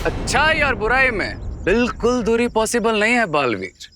अच्छाई और बुराई में बिल्कुल दूरी पॉसिबल नहीं है बालवीर।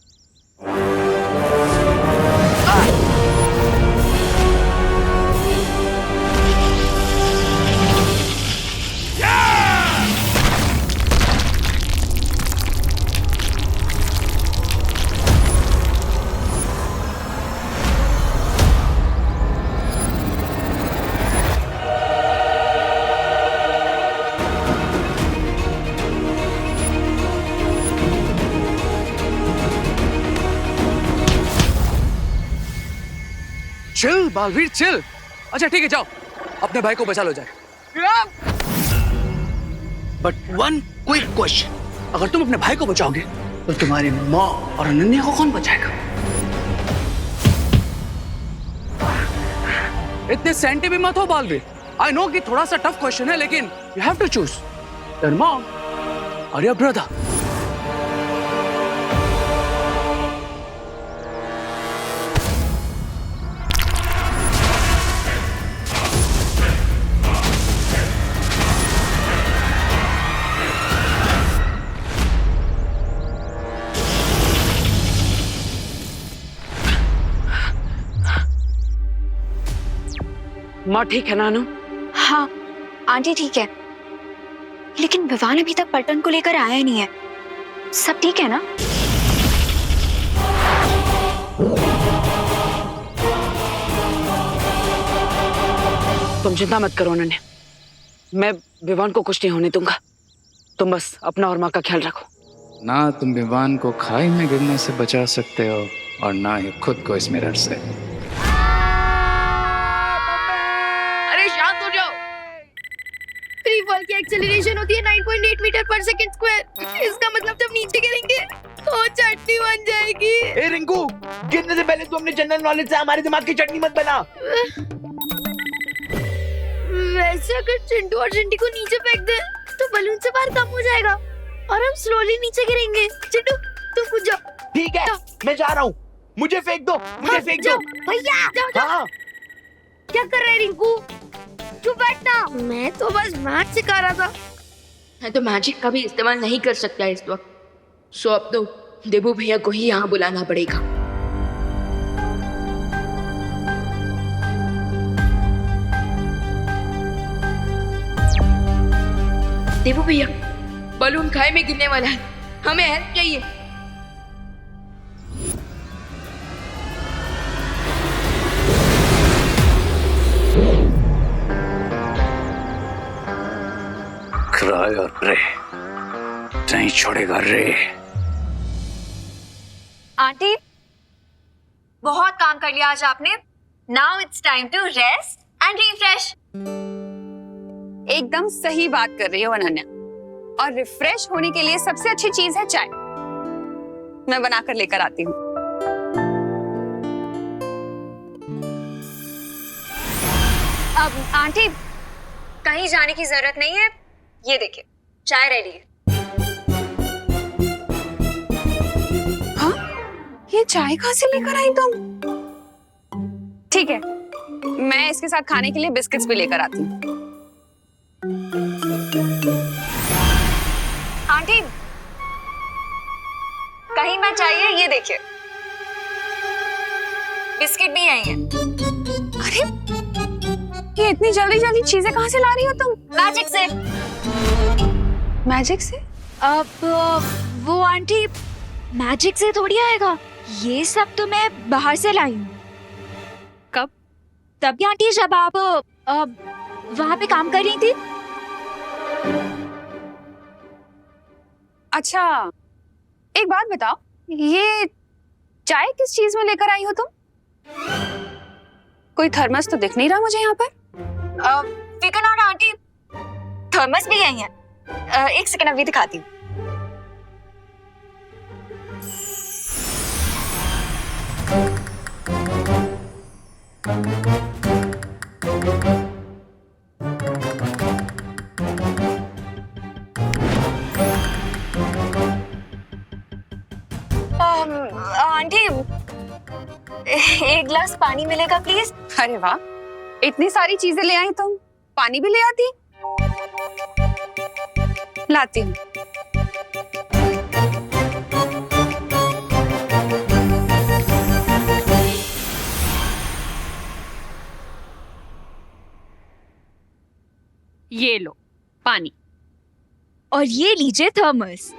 Chill Baalveer chill. अच्छा ठीक है, जाओ अपने भाई को बचा लो जाए। बट वन क्विक क्वेश्चन, अगर तुम अपने भाई को बचाओगे तो तुम्हारी माँ और अनन्या को कौन बचाएगा? इतने सेंटी भी मत हो बालवीर। आई नो कि थोड़ा सा टफ क्वेश्चन है, लेकिन you have to choose your mom और योर ब्रदर। माँ ठीक है नानू? हाँ आंटी ठीक है, लेकिन विवान अभी तक पलटन को लेकर आया नहीं है। सब ठीक है ना? तुम चिंता मत करो नन्हे, मैं विवान को कुछ नहीं होने दूंगा। तुम बस अपना और माँ का ख्याल रखो। ना तुम विवान को खाई में गिरने से बचा सकते हो और ना ही खुद को इस मिरर से। फ्री फॉल की एक्सेलरेशन होती है 9.8 मीटर पर सेकंड स्क्वायर। इसका मतलब जब नीचे गिरेंगे तो चटनी बन जाएगी। ए रिंकू, गिरने से पहले तू अपने जनरल नॉलेज से हमारे दिमाग की चटनी मत बना। वैसे अगर चिंटू और चिंटी को नीचे फेंक दे तो बलून से बाहर कम हो जाएगा और हम स्लोली नीचे गिरेंगे। चिंटू तुम कूद जाओ। ठीक है, मैं जा रहा हूँ। मुझे फेंक दो, मुझे फेंक दो भैया। जाओ। हाँ। क्या कर रहे हैं रिंकू? तू बैठना, मैं तो बस मैच सिखा रहा था। मैं तो मैजिक का भी इस्तेमाल नहीं कर सकता इस वक्त, सो अब तो देबू भैया को ही यहाँ बुलाना पड़ेगा। देबू भैया, बलून खाई में गिरने वाला है, हमें हेल्प चाहिए। क्राई और प्रे नहीं छोड़ेगा रे। आंटी बहुत काम कर लिया आज आपने। Now it's time to rest and refresh. एकदम सही बात कर रही हो अनन्या, और रिफ्रेश होने के लिए सबसे अच्छी चीज है चाय। मैं बनाकर लेकर आती हूँ। अब आंटी कहीं जाने की जरूरत नहीं है, ये देखिए चाय रेडी है। हाँ, ये चाय कहाँ से लेकर आई तुम? ठीक है, मैं इसके साथ खाने के लिए बिस्किट्स भी लेकर आती हूँ। आंटी कहीं मैं चाहिए, ये देखिए बिस्किट भी आई हैं। अरे ये इतनी जल्दी जल्दी चीजें कहाँ से ला रही हो तुम? मैजिक से। मैजिक से? अब वो आंटी मैजिक से थोड़ी आएगा, ये सब तो मैं बाहर से लाई हूँ। कब? तभी आंटी जब आप वहाँ पे काम कर रही थी। अच्छा एक बात बताओ, ये चाय किस चीज में लेकर आई हो तुम? कोई थर्मस तो दिख नहीं रहा मुझे यहाँ पर। फिकर नॉट आंटी, थर्मस भी आई है। एक सेकंड अभी दिखाती हूँ। आंटी एक गिलास पानी मिलेगा प्लीज? अरे वाह, इतनी सारी चीजें ले आई तुम, पानी भी ले आती। लाती हूँ। ये लो पानी। और ये लीजिए थर्मस।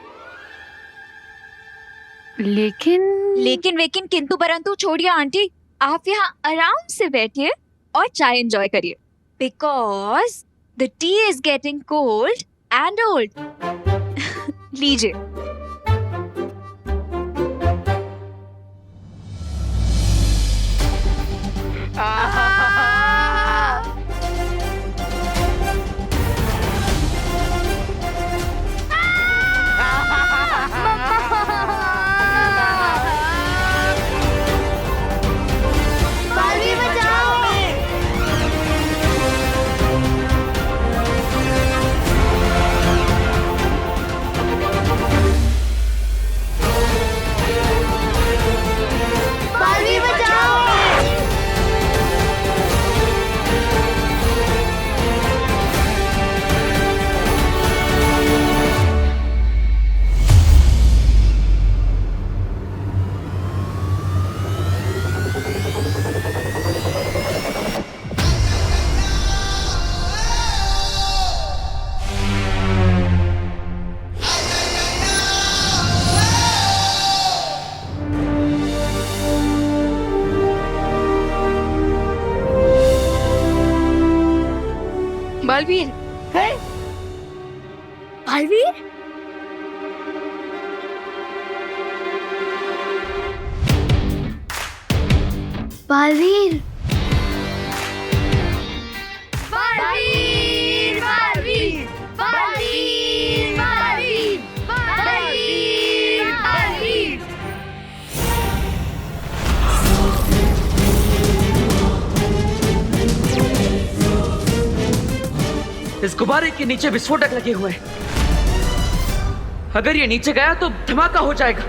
लेकिन लेकिन किंतु परंतु छोड़िए आंटी, आप यहाँ आराम से बैठिए और चाय एंजॉय करिए, because the T is getting cold and old. लीजिए। बालवीर बचाओ। बालवीर बचाओ। बालवीर, है बालवीर बालवीर बालवीर बालवीर बालवीर बालवीर बालवीर बालवीर। इस गुब्बारे के नीचे विस्फोटक लगे हुए हैं। अगर ये नीचे गया तो धमाका हो जाएगा।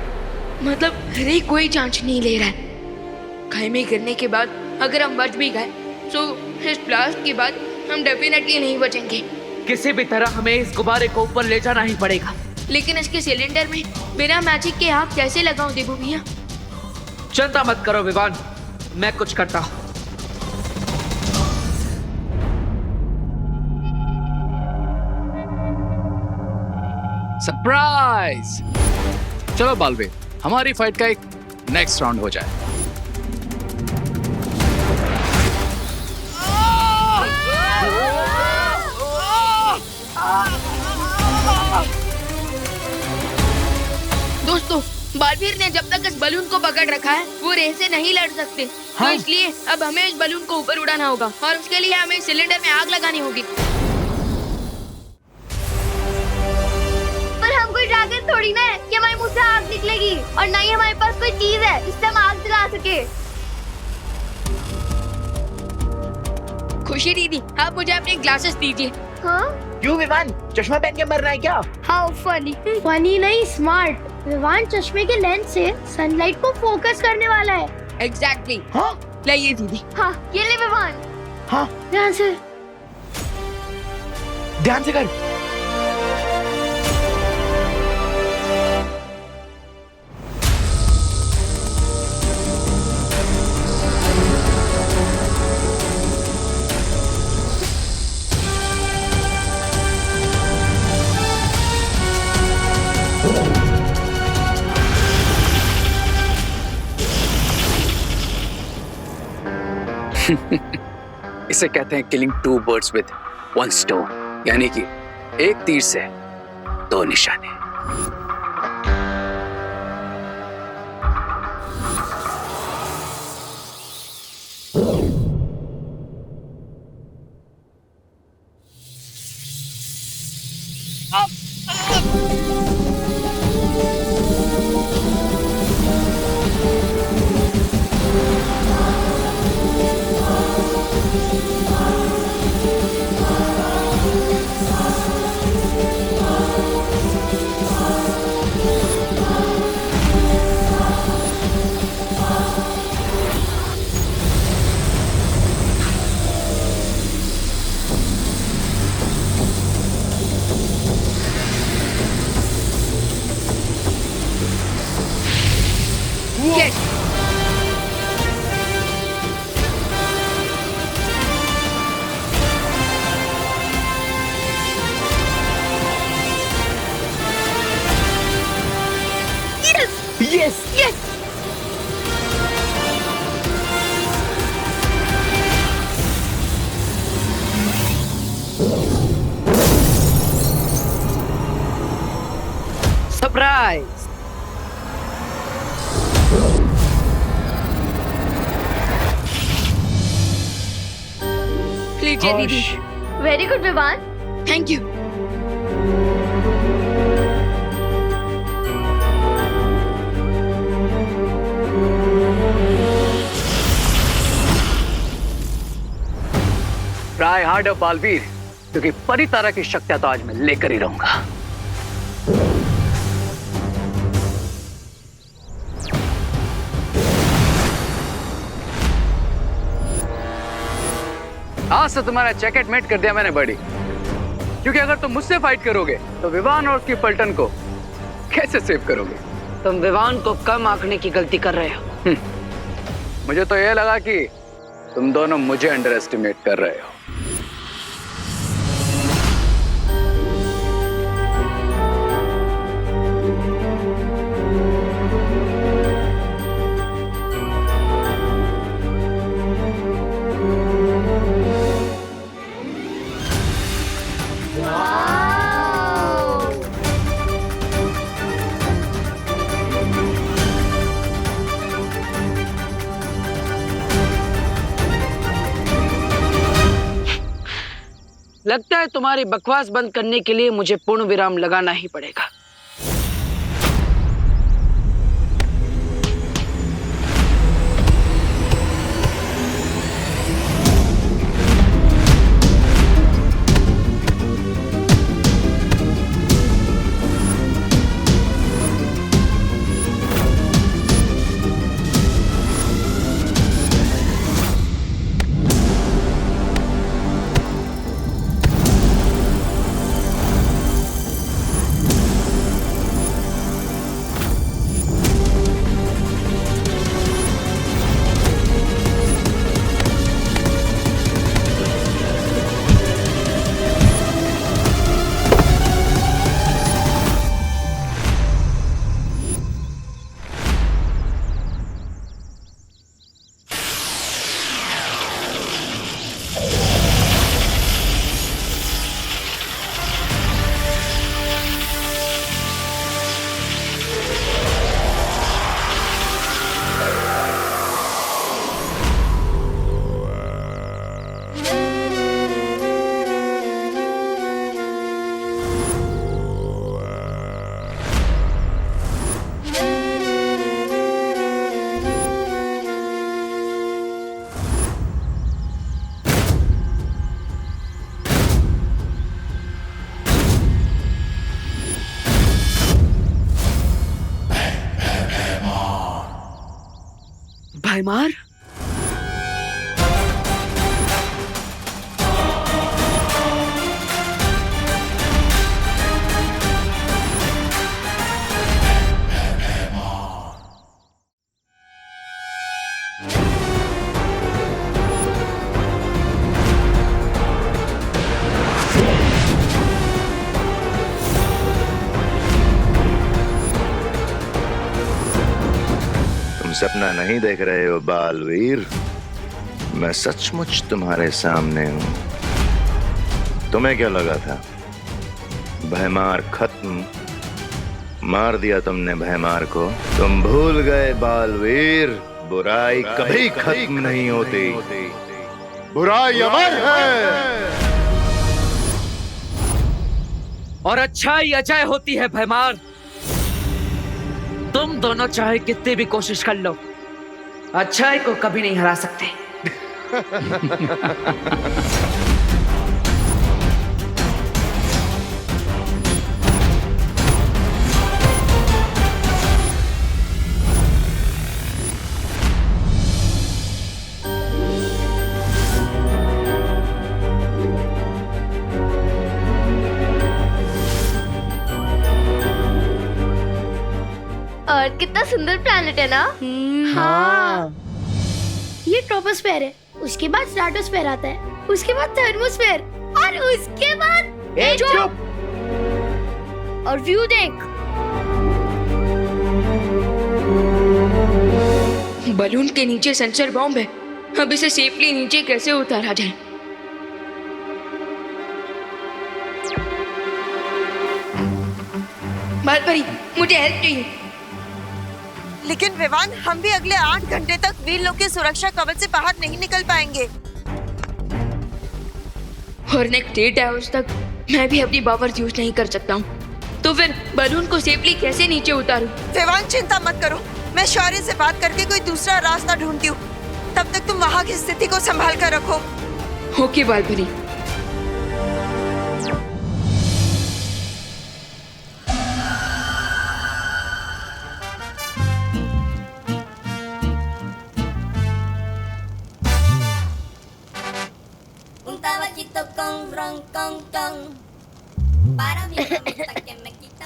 मतलब हरे कोई चांस नहीं ले रहा है। खाई में गिरने के बाद अगर हम बच भी गए तो इस ब्लास्ट के बाद हम डेफिनेटली नहीं बचेंगे। किसी भी तरह हमें इस गुब्बारे को ऊपर ले जाना ही पड़ेगा। लेकिन इसके सिलेंडर में बिना मैजिक के आग कैसे लगाऊं देबू भैया? चिंता मत करो विवान, मैं कुछ करता हूँ। सरप्राइज। चलो बालवीर, हमारी फाइट का एक नेक्स्ट राउंड हो जाए। दोस्तों, बालवीर ने जब तक इस बलून को पकड़ रखा है वो रेस से नहीं लड़ सकते। तो इसलिए अब हमें इस बलून को ऊपर उड़ाना होगा और उसके लिए हमें सिलेंडर में आग लगानी होगी। पर हम कोई ड्रैगन थोड़ी ना है कि हमारे मुंह से आग निकलेगी, और ना ही हमारे पास कोई चीज है जिससे हम आग जला सके। खुशी दीदी, आप मुझे अपने ग्लासेस दीजिए। हाँ? क्यों विवान, चश्मा पहन के मरना है क्या? How funny. फनी नहीं, स्मार्ट। विवान चश्मे के लेंस से सनलाइट को फोकस करने वाला है। एग्जैक्टली। हाँ लाइए दीदी। हाँ, ये ले विवान। हाँ, ध्यान से। ध्यान से कर। इसे कहते हैं killing two birds with one stone, यानी कि एक तीर से दो निशाने। Yes yes surprise. लीजिए दीदी। Very good Vivaan. Thank you. Try harder Baalveer, क्योंकि परितारा की शक्तियां तो आज मैं लेकर ही रहूंगा। आज से तुम्हारा जैकेट मेट कर दिया मैंने बड़ी, क्योंकि अगर तुम मुझसे फाइट करोगे तो विवान और उसकी पलटन को कैसे सेव करोगे? तुम विवान को कम आंकने की गलती कर रहे हो। मुझे तो यह लगा कि तुम दोनों मुझे अंडर एस्टिमेट कर रहे हो। लगता है तुम्हारी बकवास बंद करने के लिए मुझे पूर्ण विराम लगाना ही पड़ेगा। भयमार, सपना नहीं देख रहे हो बालवीर, मैं सचमुच तुम्हारे सामने हूं। तुम्हें क्या लगा था भयमार खत्म? मार दिया तुमने भयमार को। तुम भूल गए बालवीर, बुराई कभी खत्म नहीं होती, बुराई अमर है। और अच्छाई अजय होती है भयमार। तुम दोनों चाहे कितनी भी कोशिश कर लो, अच्छाई को कभी नहीं हरा सकते। अर्थ कितना सुंदर प्लैनेट है ना। हाँ। ये ट्रोपोस्फेयर है, उसके बाद स्ट्रेटोस्फेयर आता है, उसके बाद थर्मोस्फेयर और उसके बाद चुप। और व्यू देख। बलून के नीचे सेंसर बॉम्ब है। अब इसे सेफली नीचे कैसे उतारा जाए? बालपरी, मुझे हेल्प चाहिए। लेकिन विवान, हम भी अगले 8 घंटे तक वीर लोग के सुरक्षा कवच से बाहर नहीं निकल पाएंगे। और नेक्स्ट 8 आवर्स तक मैं भी अपनी पावर्स यूज नहीं कर सकता हूँ। तो फिर बलून को सेफली कैसे नीचे उतारूं? विवान, चिंता मत करो, मैं शौर्य से बात करके कोई दूसरा रास्ता ढूंढती हूँ। तब तक तुम वहाँ की स्थिति को संभाल कर रखो। ओके बालपरी।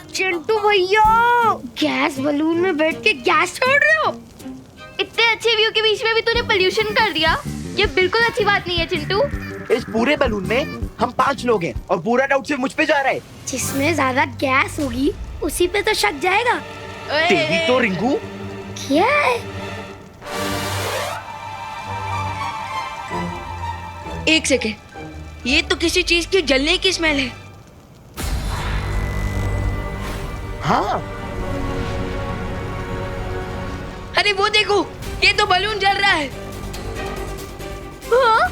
चिंटू भैया, गैस बलून में बैठ के गैस छोड़ रहे हो? इतने अच्छे व्यू के बीच में भी तूने पोल्यूशन कर दिया। ये बिल्कुल अच्छी बात नहीं है चिंटू। इस पूरे बलून में हम 5 लोग हैं और पूरा डाउट सिर्फ मुझ पे जा रहा है। जिसमें ज्यादा गैस होगी उसी पे तो शक जाएगा। तेरी तो रिंकू। क्या है? एक सेकेंड, ये तो किसी चीज की जलने की स्मेल है। हाँ, अरे वो देखो, ये तो बलून जल रहा है। हाँ?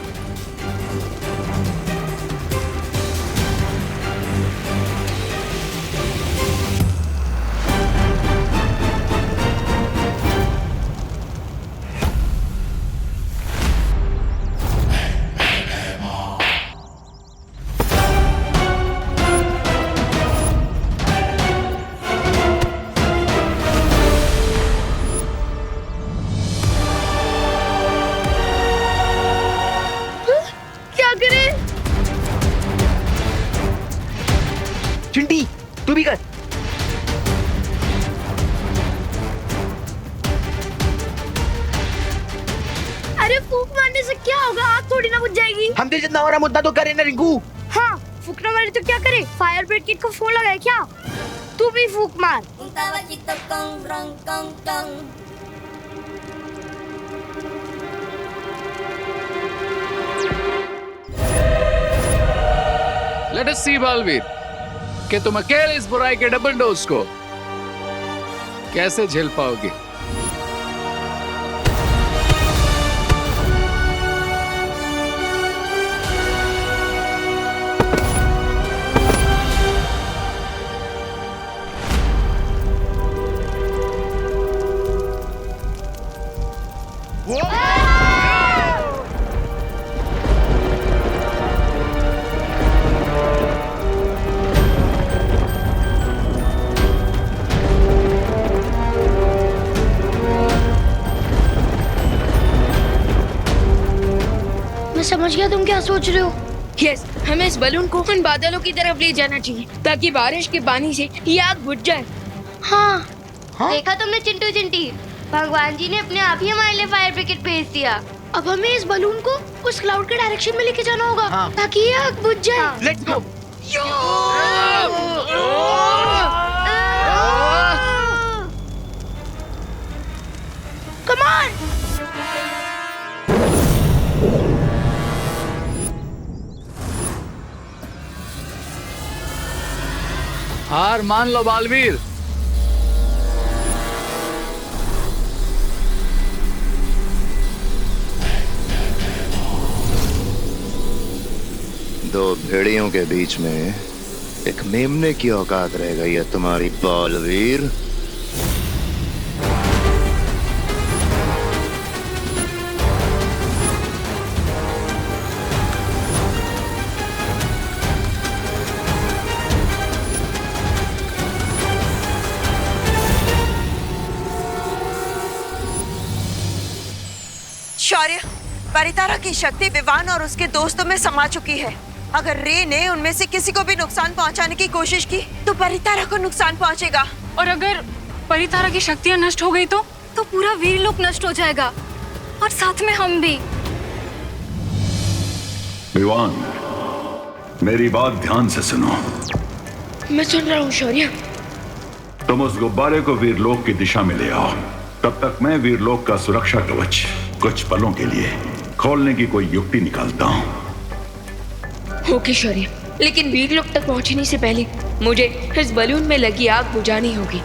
चिंटी तू भी कर। अरे फूंक मारने से क्या होगा? आग थोड़ी ना बुझ जाएगी। हमसे जितना हो रहा मुद्दा तो करे ना रिंकू। हाँ, फूकना मारे तो क्या करे? फायर ब्रिगेड को फोन लगाए क्या? तू भी फूंक मार। लेट अस सी बालवीर कि तुम अकेले इस बुराई के डबल डोज को कैसे झेल पाओगे। समझ गया तुम क्या सोच रहे हो। यस, हमें इस बलून को उन बादलों की तरफ ले जाना चाहिए ताकि बारिश के पानी से ये आग बुझ जाए। हाँ, देखा तुमने चिंटू चिंटी, भगवान जी ने अपने आप ही हमारे लिए फायर ब्रिगेड भेज दिया। अब हमें इस बलून को उस क्लाउड के डायरेक्शन में लेके जाना होगा। हाँ। ताकि ये आग बुझ जाए। Let's go. Come on. हार मान लो बालवीर। दो भेड़ियों के बीच में एक मेमने की औकात रह गई है तुम्हारी बालवीर। शौर्य, परितारा की शक्ति विवान और उसके दोस्तों में समा चुकी है। अगर रे ने उनमें से किसी को भी नुकसान पहुंचाने की कोशिश की तो परितारा को नुकसान पहुंचेगा। और अगर परितारा की शक्तियां नष्ट हो गई तो पूरा वीरलोक नष्ट हो जाएगा और साथ में हम भी। विवान, मेरी बात ध्यान से सुनो। मैं सुन रहा हूँ शौर्य। तुम उस गुब्बारे को वीरलोक की दिशा में ले आओ। तब तक मैं वीरलोक का सुरक्षा कवच कुछ पलों के लिए खोलने की कोई युक्ति निकालता हूँ। ओके शौर्य, लेकिन वीरलोक तक पहुंचने से पहले मुझे इस बलून में लगी आग बुझानी होगी।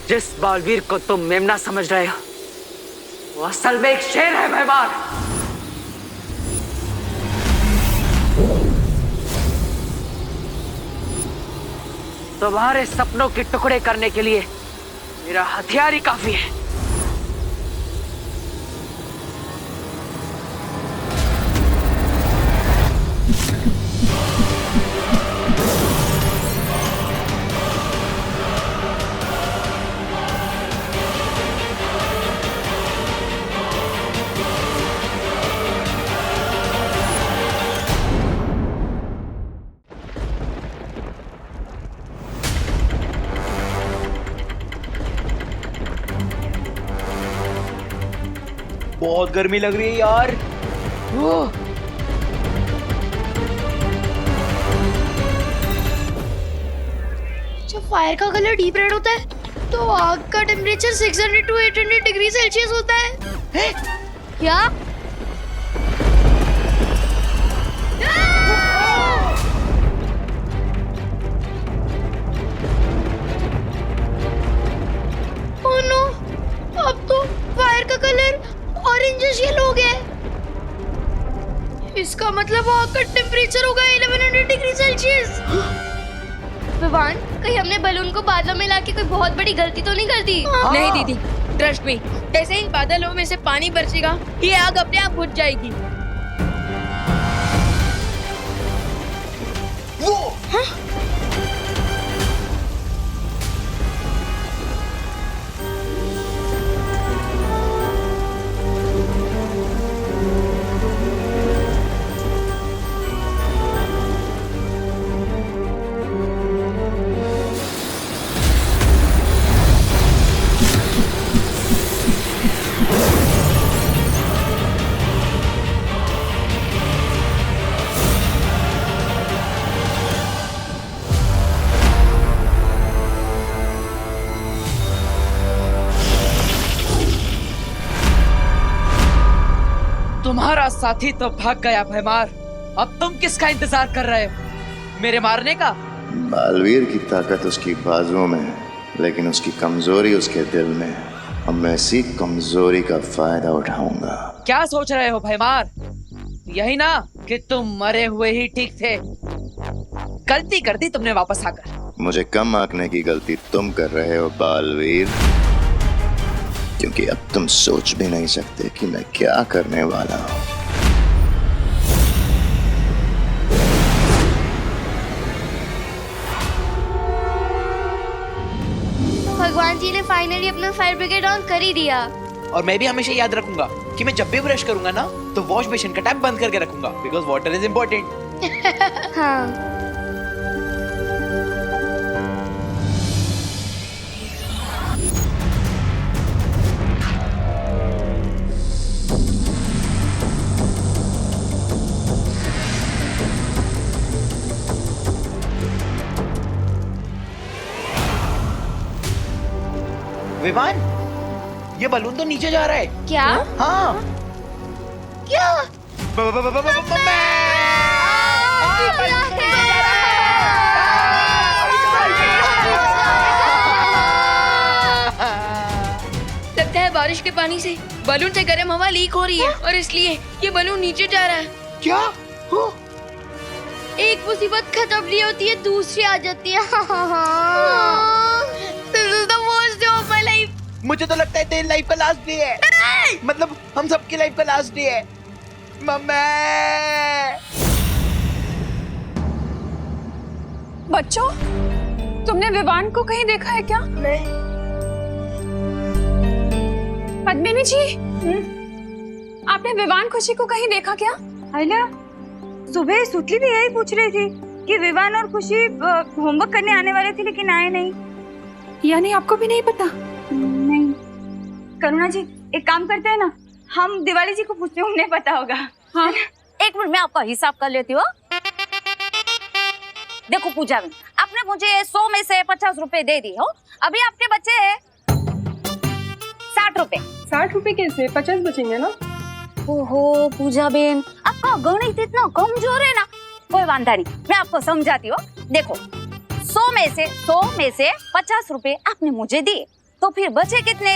जिस बालवीर को तुम मेमना समझ रहे हो वो असल में एक शेर है भैमार। तुम्हारे सपनों के टुकड़े करने के लिए मेरा हथियार ही काफी है। बहुत गर्मी लग रही है यार। जब फायर का कलर डीप रेड होता है तो आग का टेम्परेचर 600 to 800 डिग्री सेल्सियस होता है। क्या? ओह नो, अब तो फायर का कलर ऑरेंजिश येलो हो गया है। इसका मतलब आग का टेम्परेचर होगा 1100 डिग्री सेल्सियस। विवान, कहीं हमने बलून को बादलों में लाके कोई बहुत बड़ी गलती तो नहीं कर दी? नहीं दीदी, ट्रस्ट मी, जैसे ही बादलों में से पानी बरसेगा ये आग अपने आप बुझ जाएगी। वो तुम्हारा साथी तो भाग गया भैमार। अब तुम किसका इंतजार कर रहे हो? मेरे मारने का? बालवीर की ताकत उसकी बाजुओं में है, लेकिन उसकी कमजोरी उसके दिल में है। अब मैं इसी कमजोरी का फायदा उठाऊंगा। क्या सोच रहे हो भैमार? यही ना कि तुम मरे हुए ही ठीक थे। गलती कर दी तुमने वापस आकर। मुझे कम आंकने की गलती तुम कर रहे हो बालवीर, क्योंकि अब तुम सोच भी नहीं सकते कि मैं क्या करने वाला हूँ। भगवान जी ने फाइनली अपना फायर ब्रिगेड ऑन कर ही दिया। और मैं भी हमेशा याद रखूंगा कि मैं जब भी ब्रश करूंगा ना तो वॉश बेसिन का टैप बंद करके रखूंगा, बिकॉज वाटर इज इम्पोर्टेंट। हाँ। विमान, ये बलून तो नीचे जा रहा है। क्या? हाँ। क्या? लगता है बारिश के पानी से बलून से गर्म हवा लीक हो रही है और इसलिए ये बलून नीचे जा रहा है। क्या? एक मुसीबत खत्म नहीं होती है, दूसरी आ जाती है। This is the worst day of my life. मुझे तो लगता है तेरी लाइफ का लास्ट डे है। मतलब हम सबकी लाइफ का लास्ट डे है। मम्मी। बच्चों, तुमने विवान को कहीं देखा है क्या? नहीं। पद्मिनी जी, आपने विवान खुशी को कहीं देखा क्या? आइला, सुबह सुतली भी यही पूछ रही थी कि विवान और खुशी होमवर्क करने आने वाले थे लेकिन आए नहीं। यानी आपको भी नहीं पता? नहीं। करुणा जी, एक काम करते हैं ना, हम दिवाली जी को पूछते हैं, उन्हें पता होगा। हाँ। एक मिनट, मैं आपका हिसाब कर लेती हूँ। देखो पूजा, आपने मुझे 100 में से 50 रुपए दे दी हो, अभी आपके बचे 60 रुपए। 60 रुपए कैसे? 50 बचेंगे ना? ओहो पूजा बेन, आपका गणित इतना कमजोर है ना। कोई वांधा नहीं, मैं आपको समझाती हूँ। देखो 100 में से 50 रुपए आपने मुझे दिए, तो फिर बचे कितने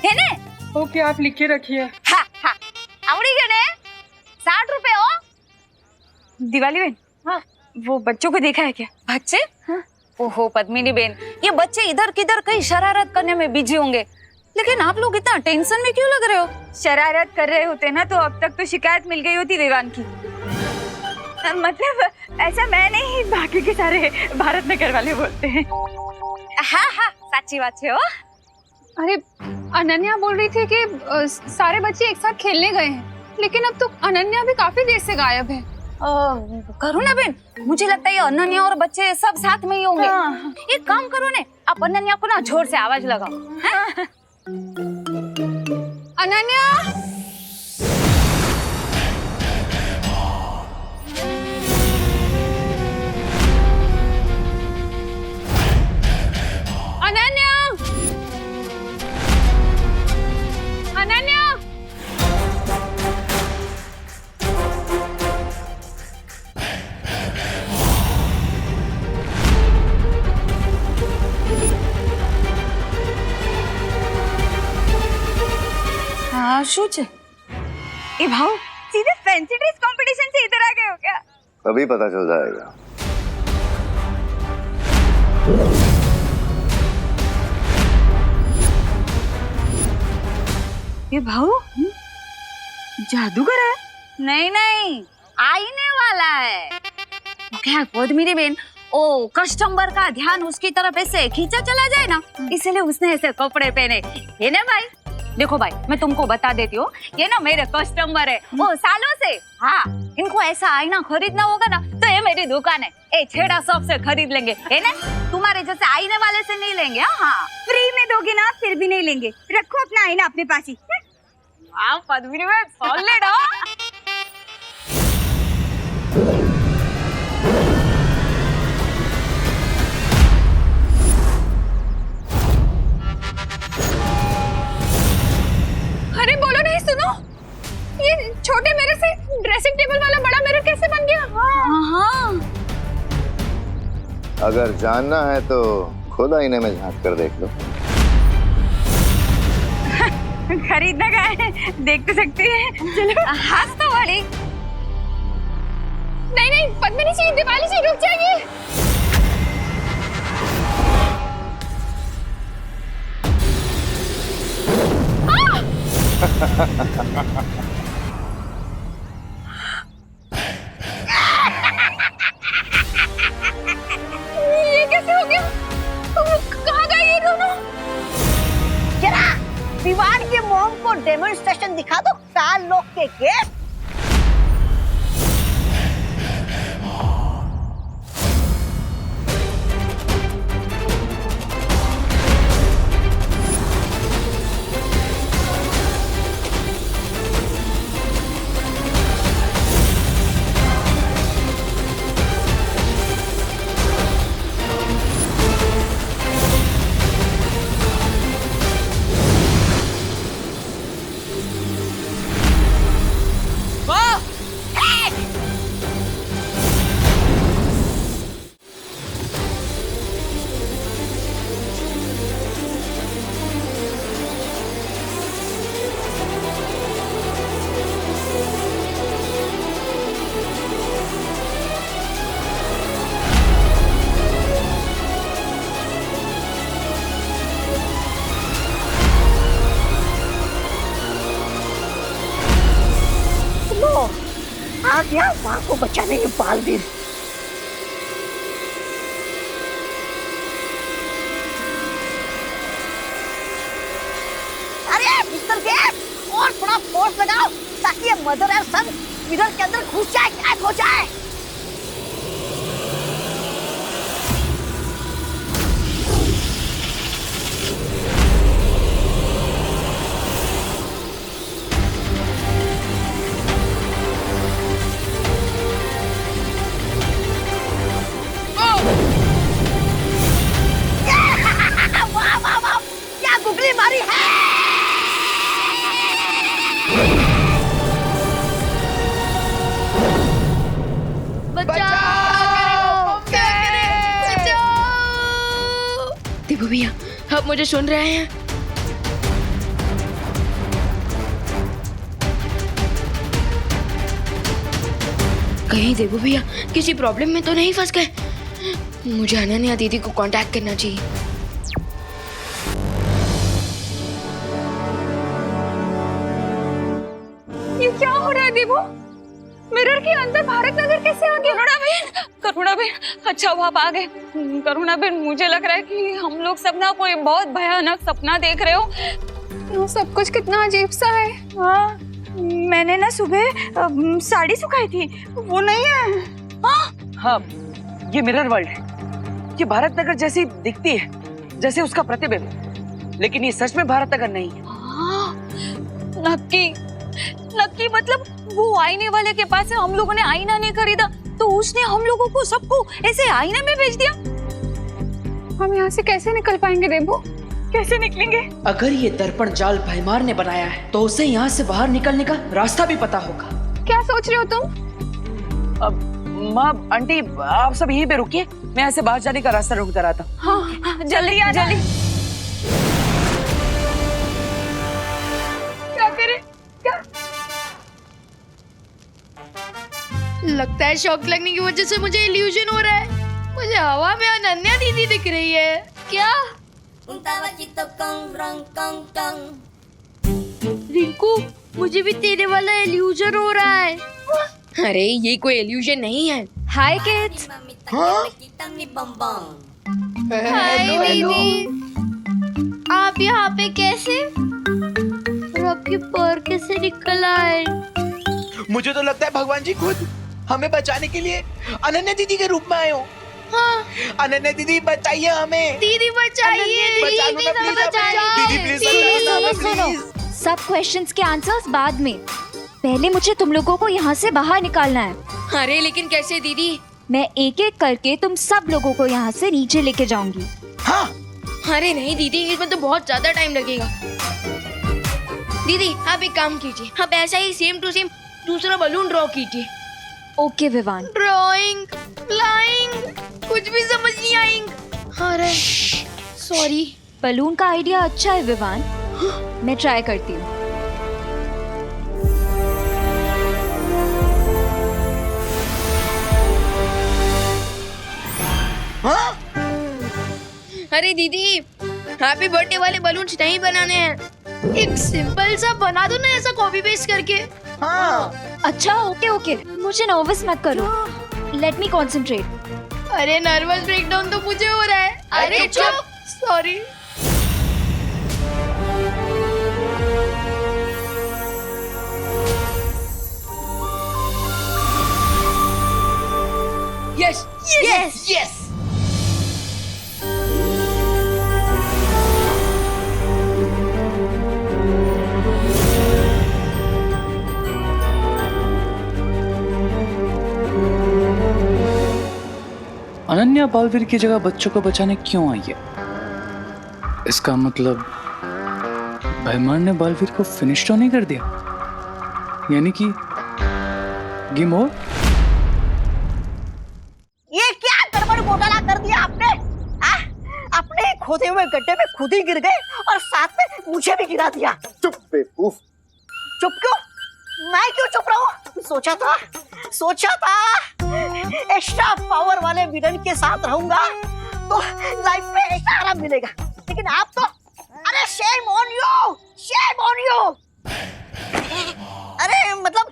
है ने? ओके, आप लिख के रखिए। हाँ हाँ, आवड़ी गए ने 60 रुपए हो। दिवाली बहन, हाँ, वो बच्चों को देखा है क्या? बच्चे? हाँ। ओहो पद्मिनी बेन, ये बच्चे इधर किधर कहीं शरारत करने में बिजी होंगे, लेकिन आप लोग इतना टेंशन में क्यों लग रहे हो? शरारत कर रहे होते ना तो अब तक तो शिकायत मिल गई होती विवान की। मतलब ऐसा मैं नहीं, बाकी के सारे भारत नगर वाले बोलते हैं। हाँ हाँ, सच्ची बात है। अरे अनन्या बोल रही थी कि सारे बच्चे एक साथ खेलने गए हैं, लेकिन अब तो अनन्या भी काफी देर से गायब है। करुणा बेन, मुझे लगता है ये अनन्या और बच्चे सब साथ में ही होंगे। हाँ। एक काम करो ने, आप अनन्या को ना जोर से आवाज लगाओ। हाँ? अनन्या, अनन्या, अनन्या। हाँ શું છે? ए भाऊ, सीधे फैंसी ड्रेस कंपटीशन से इधर आ गए हो क्या? अभी पता चल जाएगा। ए भाऊ, जादूगर है? नहीं नहीं, आईने वाला है। क्या पद्मिनी बेन, ओ कस्टमर का ध्यान उसकी तरफ ऐसे खींचा चला जाए ना, इसलिए उसने ऐसे कपड़े पहने। ये ना भाई, देखो भाई, मैं तुमको बता देती हूँ, ये ना मेरे कस्टमर है वो सालों से। हाँ, इनको ऐसा आईना खरीदना होगा ना तो ये मेरी दुकान है, ए छेड़ा शॉप से खरीद लेंगे, है ना? तुम्हारे जैसे आईने वाले से नहीं लेंगे। हाँ, फ्री में दोगे ना, फिर भी नहीं लेंगे। रखो अपना आईना अपने पास ही। हाँ पद्मिनी बेन, सॉलिड हो। अरे बोलो नहीं, सुनो, ये छोटे मिरर से ड्रेसिंग टेबल वाला बड़ा मिरर कैसे बन गया? हाँ। अगर जानना है तो खुद आईने में झांक कर देख लो। खरीदना का है, देख तो सकते हैं। चलो। हाथ तो बड़ी। नहीं नहीं पद्मिनी जी, दिवाली जी रुक जाइए। ये कैसे हो गया? कहाँ गए ये दोनों? जरा दीवार के मोम को डेमोन्स्ट्रेशन दिखा दो, 4 लोग के गेस्ट। दिया माँ को बचाने के बालवीर। अरे मिस्टर गेट, और थोड़ा फोर्स लगाओ ताकि ये मदर और सन मिरर के अंदर घुस जाए, कैद हो जाए। वाह वाह वाह, क्या गुगली मारी है। देबू भैया, आप मुझे सुन रहे हैं? कहीं देबू भैया किसी प्रॉब्लम में तो नहीं फंस गए? मुझे अनन्या दीदी को कांटेक्ट करना चाहिए। ये क्या हो रहा है देवो? मिरर के अंदर भारत नगर कैसे आ गया? करुणा बहन, अच्छा हुआ आप आ गए। करुणा बहन, मुझे लग रहा है कि हम लोग सब ना कोई बहुत भयानक सपना देख रहे हो। ये सब कुछ कितना अजीब सा है। हाँ, मैंने ना सुबह साड़ी सुखाई थी, वो नहीं है। हाँ, ये मिरर वर्ल्ड है। ये भारत नगर जैसी दिखती है, जैसे उसका प्रतिबिंब, लेकिन ये सच में भारत नगर नहीं है। नक्की मतलब वो आईने वाले के पास से हम लोगों ने आईना नहीं खरीदा तो उसने हम लोगों को सबको ऐसे आईने में भेज दिया। हम यहाँ से कैसे निकल पाएंगे देबू? कैसे निकलेंगे? अगर ये दर्पण जाल भैमार ने बनाया है तो उसे यहाँ से बाहर निकलने का रास्ता भी पता होगा। क्या सोच रहे हो तुम? माँ, आंटी, आप सब यहीं पे रुकिए, मैं यहाँ से बाहर जाने का रास्ता ढूंढता रहता हूँ। हाँ, जल्दी आ जल्दी। क्या करें? क्या? लगता है शॉक लगने की वजह से मुझे इल्यूजन हो रहा है। मुझे हवा में अनन्या दीदी दिख रही है। क्या? रिंकू, मुझे भी तेरे वाला इल्यूजन हो रहा है। अरे ये कोई इल्यूजन नहीं है। हाय किड्स। हाय दीदी, आप यहाँ पे कैसे? और आपके पैर कैसे निकल आए? मुझे तो लगता है भगवान जी खुद हमें बचाने के लिए अनन्या दीदी के रूप में आए हो। हाँ। अनन्या दीदी बचाइए हमें। दीदी बचाइए, दीदी सुनो, सब क्वेश्चंस के आंसर्स बाद में। पहले मुझे तुम लोगों को यहाँ से बाहर निकालना है। अरे लेकिन कैसे दीदी? मैं एक एक करके तुम सब लोगों को यहाँ से नीचे लेके जाऊंगी। हाँ। अरे नहीं दीदी, इसमें तो बहुत ज्यादा टाइम लगेगा। दीदी आप एक काम कीजिए, आप ऐसा ही सेम टू सेम दूसरा बलून ड्रॉ कीजिए। ओके विवान। ड्राइंग, फ्लाइंग, कुछ भी समझ नहीं आएंगे। अरे सॉरी। बलून का आइडिया अच्छा है विवान, मैं ट्राई करती हूँ। अरे दीदी, हैप्पी बर्थडे वाले बलून्स नहीं बनाने हैं। एक सिंपल सा बना दो ना, ऐसा कॉपी पेस्ट करके। हाँ। अच्छा ओके, मुझे नर्वस मत करो। Let me concentrate. अरे नर्वस ब्रेकडाउन तो मुझे हो रहा है। अरे चुप। Sorry. Yes yes yes. Ananya Baalveer की जगह बच्चों को बचाने क्यों आई है? इसका मतलब भैमार ने बालवीर को फिनिश तो नहीं कर दिया, यानी कि गेम ओवर। ये क्या गड़बड़ घोटाला कर दिया आपने? अपने खोदे हुए गड्ढे में खुद ही गिर गए और साथ में मुझे भी गिरा दिया। चुप बेवकूफ। चुप क्यों? मैं क्यों चुप रहूं? सोचा था एक्स्ट्रा पावर वाले विलन के साथ रहूंगा तो लाइफ में एक्स्ट्रा आराम मिलेगा, लेकिन आप तो अरे शेम ऑन यू। अरे मतलब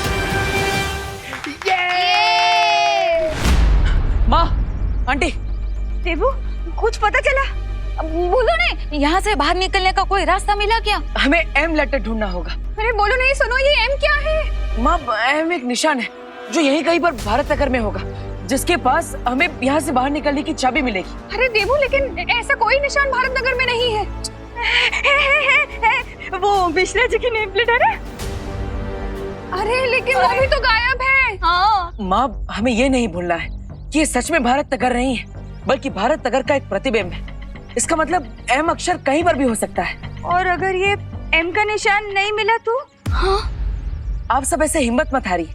आंटी, देवू कुछ पता चला? बोलो ने, यहाँ से बाहर निकलने का कोई रास्ता मिला क्या? हमें एम लेटर ढूंढना होगा। अरे बोलो नहीं, सुनो, ये एम क्या है? माँ, एम एक निशान है जो यहीं कहीं पर भारत नगर में होगा, जिसके पास हमें यहाँ से बाहर निकलने की चाबी मिलेगी। अरे देवू, लेकिन ऐसा कोई निशान भारत नगर में नहीं है। वो मिश्रा जी की नेम प्लेट है ना? अरे लेकिन वो भी तो गायब है। हाँ। माँ, हमें ये नहीं भूलना है कि ये सच में भारत नगर नहीं है, बल्कि भारत नगर का एक प्रतिबिंब है। इसका मतलब एम अक्षर कहीं पर भी हो सकता है। और अगर ये एम का निशान नहीं मिला तो? हाँ? आप सब ऐसे हिम्मत मत हारिए।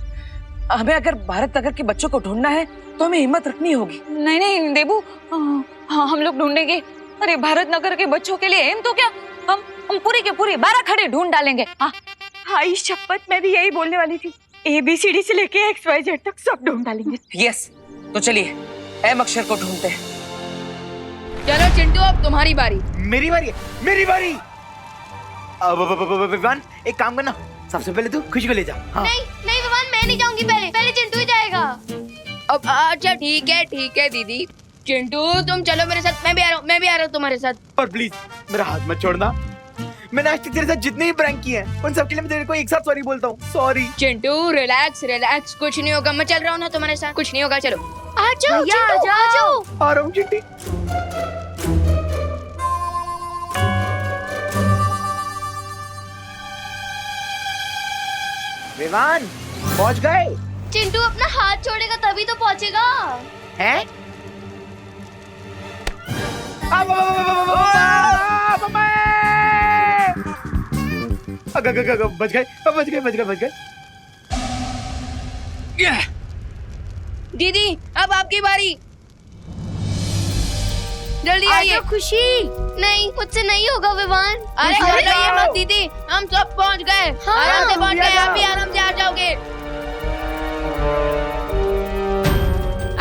हमें अगर भारत नगर के बच्चों को ढूंढना है तो हमें हिम्मत रखनी होगी। नहीं नहीं देवू, हाँ हम लोग ढूंढेंगे। अरे भारत नगर के बच्चों के लिए एम तो क्या, हम पूरी के पूरी 12 खड़े ढूंढ डालेंगे। हाँ हाँ, इस शपथ मैं भी यही बोलने वाली थी। ABCD से लेके XYZ तक सब ढूंढ डालेंगे। यस, तो चलिए एम अक्षर को ढूंढते हैं। चलो चिंटू, अब तुम्हारी बारी। मेरी बारी है, मेरी बारी। विवान, एक काम करना, सबसे पहले तू खुशी को ले जा। हाँ। नहीं नहीं विवान, मैं नहीं जाऊंगी, पहले चिंटू ही जाएगा। अब अच्छा ठीक है दीदी। चिंटू तुम चलो मेरे साथ, मैं भी आ रहा हूँ तुम्हारे साथ। पर प्लीज मेरा हाथ मत छोड़ना। मैंने आज तक तेरे साथ जितने भी प्रैंक किए हैं उन सब के लिए मैं तेरे को एक साथ सॉरी बोलता हूँ। सॉरी चिंटू, रिलैक्स, कुछ नहीं होगा। मैं चल रहा हूँ ना तुम्हारे साथ, कुछ नहीं होगा। चलो आ जाओ चिंटू, आ जाओ। आ रहा हूँ चिंटी। विवान, पहुंच गए? चिंटू अपना हाथ छोड़ेगा तभी तो पहुंचेगा। हैं? बच गए। दीदी, अब आपकी बारी। जल्दी आइए। खुशी, नहीं मुझसे नहीं होगा विवान। अरे घबराइए मत दीदी, हम सब पहुंच गए। हाँ, आराम से पहुंच गए, आप भी आराम से आ जाओगे।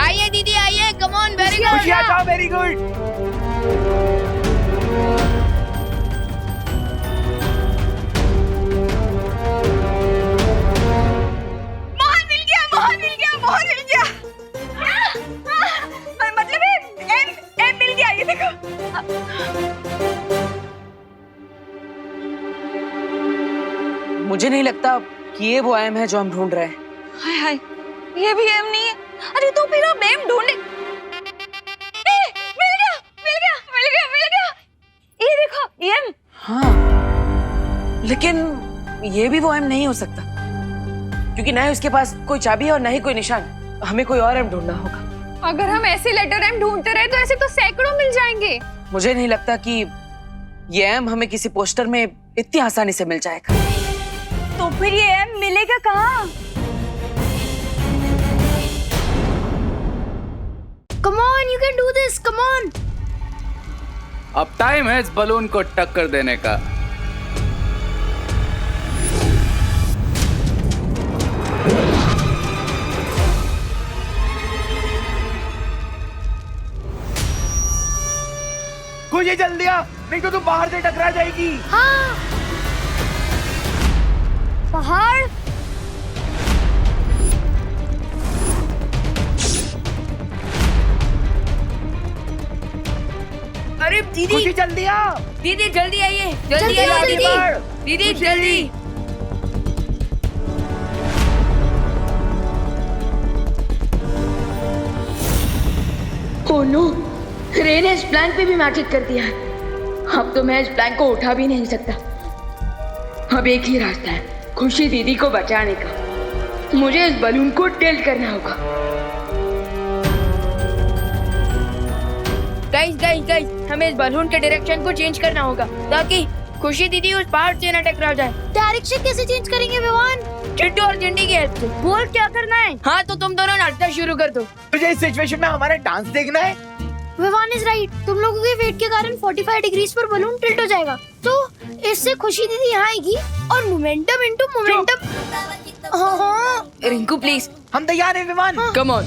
आइए दीदी, आइए, कम ऑन, वेरी गुड। खुशी आ जाओ, वेरी गुड। मोहन मिल गया। मतलब एम मिल गया, ये देखो। मुझे नहीं लगता कि ये वो एम है जो हम ढूंढ रहे हैं। हाय हाय, ये भी एम नहीं है। अरे तो फिर अब एम ढूंढे। मिल गया। ये देखो, एम। हाँ, लेकिन ये भी वो एम नहीं हो सकता, क्योंकि ना ही उसके पास कोई चाबी है और ना ही कोई निशान। हमें कोई और एम ढूंढना होगा। अगर हम ऐसे लेटर एम ढूंढते रहे तो ऐसे तो सैकड़ों मिल जाएंगे। मुझे नहीं लगता कि ये एम हमें किसी पोस्टर में इतनी आसानी से मिल जाएगा। तो फिर ये एम मिलेगा कहाँ? Come on, you can do this. Come on. अब टाइम है इस बलून को टक्कर देने का। खुशी जल्दी आ, नहीं तो तू बाहर से टकरा जाएगी। हाँ। पहाड़। अरे दीदी, खुशी जल्दी आ। दीदी जल्दी आइए, जल्दी आइए आओ, दीदी, जल्दी। ओह नो, रे ने इस प्लान पे भी मैजिक कर दिया है। अब तो मैं इस प्लान को उठा भी नहीं सकता। अब एक ही रास्ता है, खुशी दीदी को बचाने का। मुझे इस बलून को टिल्ट करना होगा। गाइस, हमें इस बलून के डायरेक्शन को चेंज करना होगा ताकि खुशी दीदी उस पहाड़ से न टकरा जाए। डायरेक्शन कैसे चेंज करेंगे विवान? चिंटू और चिंटी की हेल्प से। बोल क्या करना है? हाँ तो तुम दोनों नाचना शुरू कर दो। तुझे इस सिचुएशन में हमारा डांस देखना है? Vivaan is right. तुम लोगों के वेट के कारण 45 डिग्रीज पर बलून टिल्ट हो जाएगा, तो इससे खुशी दीदी यहाँ आएगी और मोमेंटम इनटू मोमेंटम। हाँ। रिंकू प्लीज, हम तैयार हैं विमान। Come on.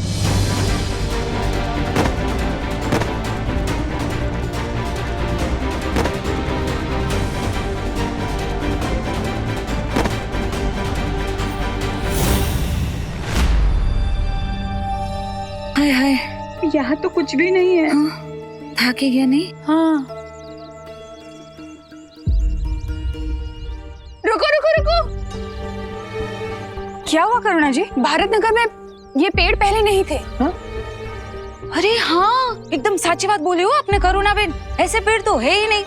हाय हाय, यहाँ तो कुछ भी नहीं है। था कि क्या नहीं? हाँ। रुको रुको रुको, क्या हुआ करुणा जी? भारत नगर में ये पेड़ पहले नहीं थे। हाँ? अरे हाँ, एकदम सच्ची बात बोली हो आपने करुणा बेन, ऐसे पेड़ तो है ही नहीं।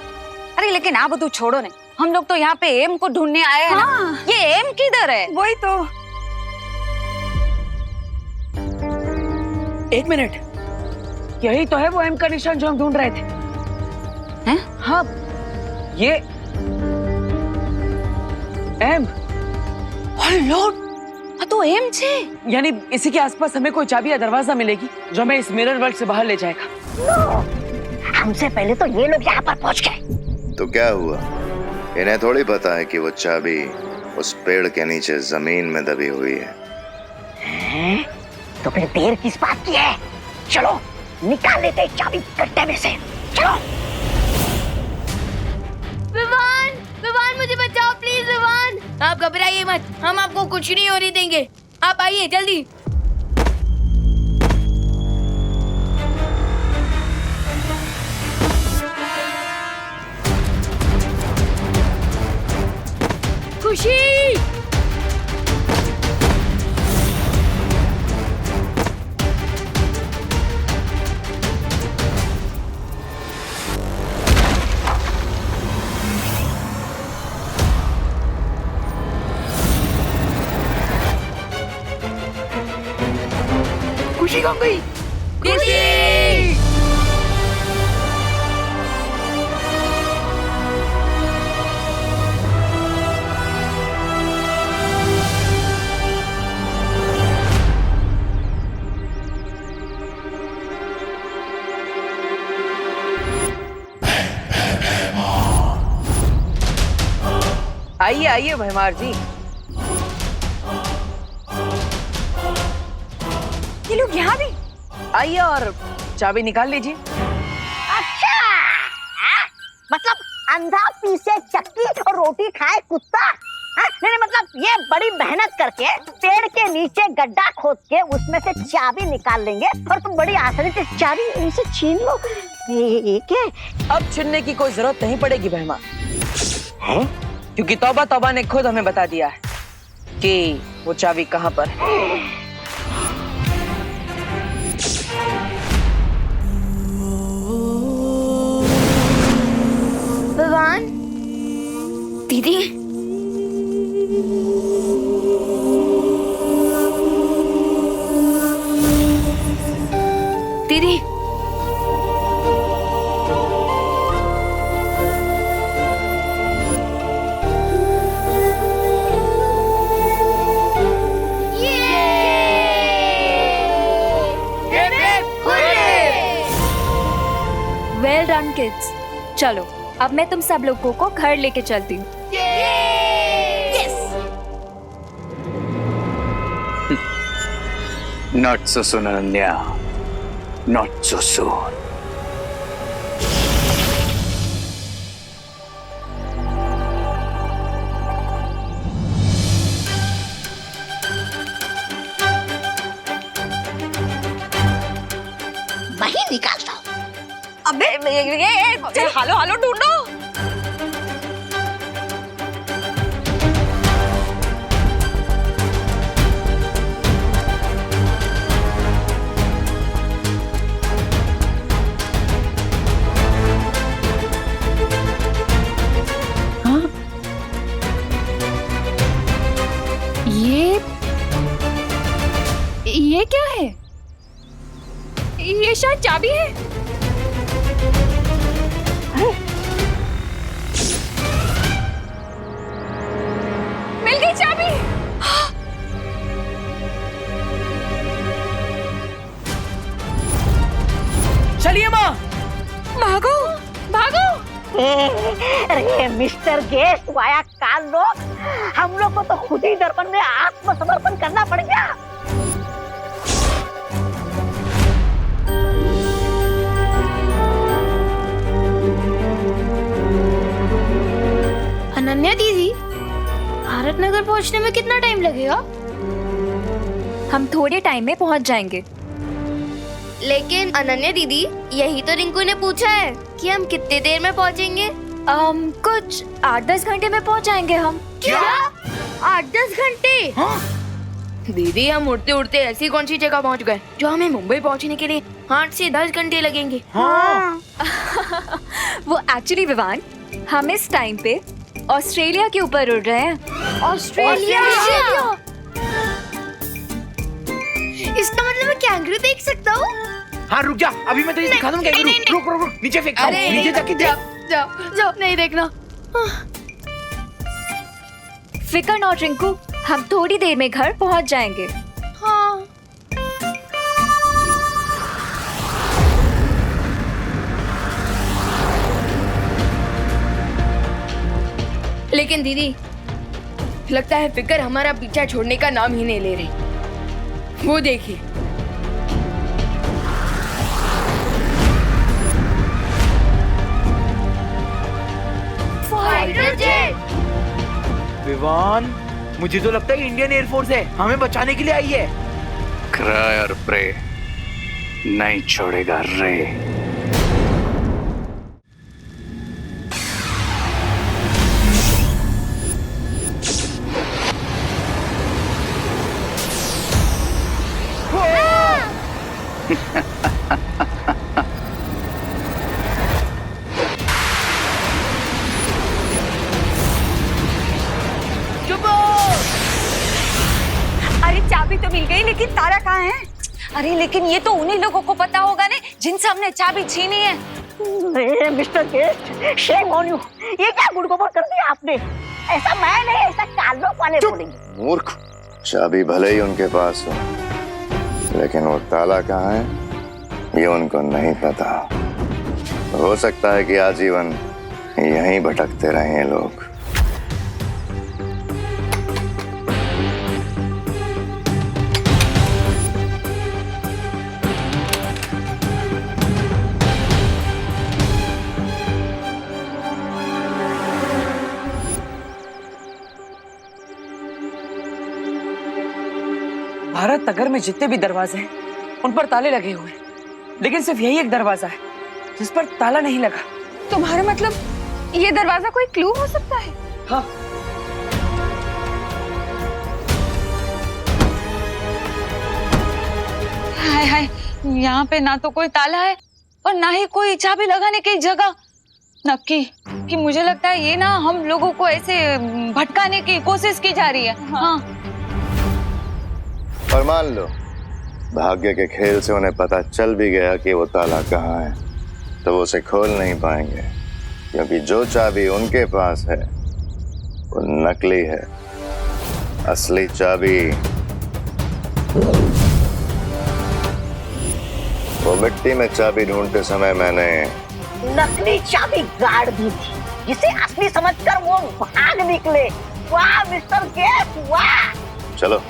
अरे लेकिन आप तो छोड़ो नहीं, हम लोग तो यहाँ पे एम को ढूंढने आए हैं ना। ये एम किधर है? वही तो। एक मिनट, यही तो है वो एम का निशान जो हम ढूंढ रहे थे। हैं? हाँ, ये एम। लॉर्ड, तो एम छे। यानी इसी के आसपास हमें कोई चाबी या दरवाजा मिलेगी जो हमें इस मिरर वर्ल्ड से बाहर ले जाएगा। हमसे पहले तो ये लोग यहाँ पर पहुँच गए। तो क्या हुआ? इन्हें थोड़ी पता है कि वो चाबी उस पेड़ के नीचे जमीन में दबी हुई है। हैं? तो फिर देर किस बात की है? चलो निकाल लेते हैं चाबी गड्ढे में से। चलो। विवान, विवान मुझे बचाओ प्लीज विवान। आप घबराइए मत, हम आपको कुछ नहीं होने देंगे। आप आइए जल्दी। खुशी, खुशी कहाँ गई? खुशी! आइए आइए भैमार जी, ये लोग यहाँ भी? आइए और चाबी निकाल लीजिए। अच्छा, मतलब अंधा पीसे चक्की और रोटी खाए कुत्ता। नहीं मतलब ये बड़ी मेहनत करके पेड़ के नीचे गड्ढा खोद के उसमें से चाबी निकाल लेंगे और तुम बड़ी आसानी से चाबी इनसे छीन लो। क्या? अब छीनने की कोई जरूरत नहीं पड़ेगी भैमा, क्योंकि तौबा तौबा ने खुद हमें बता दिया है कि वो चाबी कहाँ पर है। विवान, दीदी, दीदी, वेल डन किड्स। चलो अब मैं तुम सब लोगों को घर लेके चलती हूँ। Not so soon, Ananya. Not so soon. वही निकालता हूँ। अबे ये हालो हालो ढूंढो। ये क्या है? ये शायद चाबी है। मिल गई चाबी। चलिए माँ, भागो भागो। अरे मिस्टर गेस्ट वाया काल लोग, हम लोग को तो खुद ही दर्पण में आत्मसमर्पण करना पड़ेगा। अनन्या दीदी, भारत नगर पहुंचने में कितना टाइम लगेगा? हम थोड़े टाइम में पहुंच जाएंगे। लेकिन अनन्या दीदी, यही तो रिंकू ने पूछा है कि हम कितने देर में पहुंचेंगे। कुछ 8-10 घंटे में पहुंच जाएंगे हम। क्या 8-10 घंटे? दीदी, हम उड़ते उड़ते ऐसी कौन सी जगह पहुंच गए जो हमें मुंबई पहुंचने के लिए 8 से 10 घंटे लगेंगे। वो एक्चुअली विवान, हम इस टाइम पे ऑस्ट्रेलिया के ऊपर उड़ रहे हैं। ऑस्ट्रेलिया? इसका मतलब मैं कैंगरू देख सकता हूँ? हाँ रुक जा, अभी मैं तुझे दिखा दूँ कैंगरू। रुक रुक रुक, नीचे फेंक, नीचे जाके देख। जाओ, नहीं देखना। फिकर नॉट रिंकू, हम थोड़ी देर में घर पहुंच जाएंगे। हाँ। लेकिन दीदी, लगता है फिकर हमारा पीछा छोड़ने का नाम ही नहीं ले रही। वो देखिए। Fighter jet. विवान, मुझे तो लगता है इंडियन एयरफोर्स है, हमें बचाने के लिए आई है। क्राई और प्रे नहीं छोड़ेगा रे। अरे चाबी तो मिल गई, लेकिन ताला कहाँ है? अरे लेकिन ये तो उन्हीं लोगों को पता होगा ने जिनसे हमने चाबी छीनी है। मिस्टर गेट, शेम ऑन यू, ये क्या गुड़गोबर कर दिया आपने? ऐसा मैं नहीं, ऐसा कार्लो वाले बोलेंगे। मूर्ख, चाबी भले ही उनके पास हो, लेकिन वो ताला कहाँ है ये उनको नहीं पता। हो सकता है कि आजीवन यहीं भटकते रहे ये लोग। भारत नगर में जितने भी दरवाजे हैं उन पर ताले लगे हुए हैं, लेकिन सिर्फ यही एक दरवाजा है जिस पर ताला नहीं लगा। तुम्हारा मतलब ये दरवाजा कोई क्लू हो सकता है? हाँ। हाय हाय, यहाँ पे ना तो कोई ताला है और ना ही कोई चाबी लगाने की जगह। नक्की कि मुझे लगता है ये ना हम लोगों को ऐसे भटकाने की कोशिश की जा रही है। हाँ। और मान लो भाग्य के खेल से उन्हें पता चल भी गया कि वो ताला कहाँ है, तो वो उसे खोल नहीं पाएंगे, क्योंकि जो चाबी उनके पास है वो नकली है। असली चाबी वो मिट्टी में चाबी ढूंढते समय मैंने नकली चाबी गाड़ दी थी, जिसे असली समझकर वो भाग निकले। वाह मिस्टर गेट, वाह। चलो।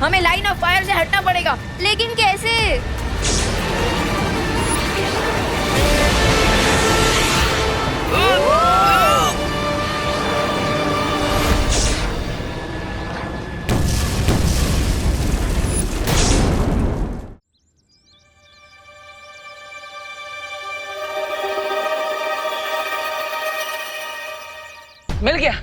हमें लाइन ऑफ फायर से हटना पड़ेगा। लेकिन कैसे? मिल गया।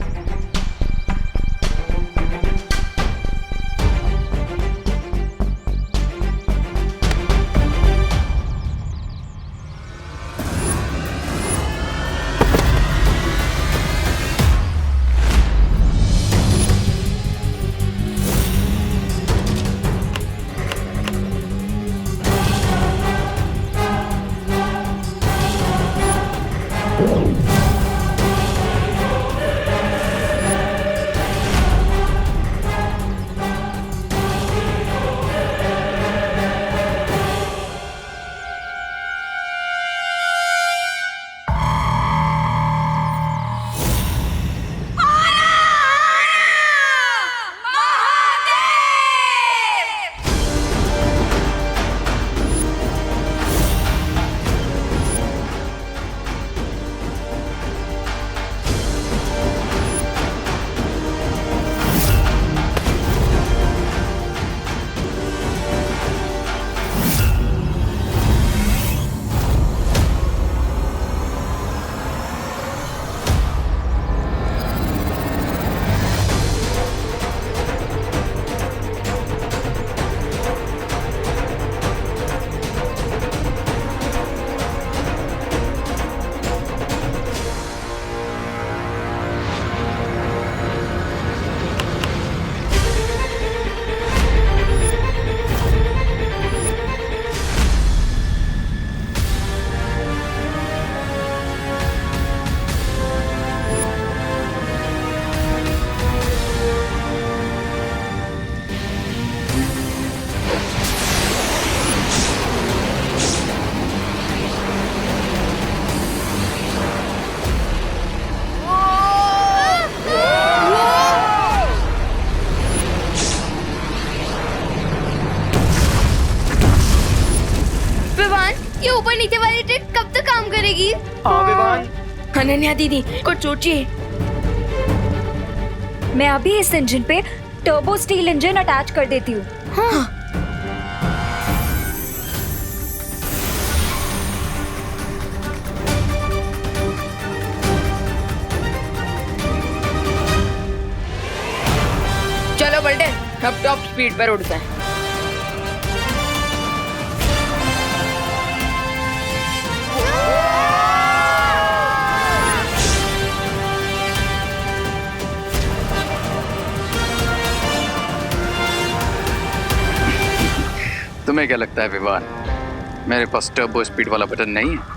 अनन्या दीदी कुछ सोचिए। मैं अभी इस इंजन पे टर्बो स्टील इंजन अटैच कर देती हूँ। हाँ। चलो बल्टे, अब टॉप स्पीड पर उड़ते हैं। तुम्हें क्या लगता है विवान, मेरे पास टर्बो स्पीड वाला बटन नहीं है?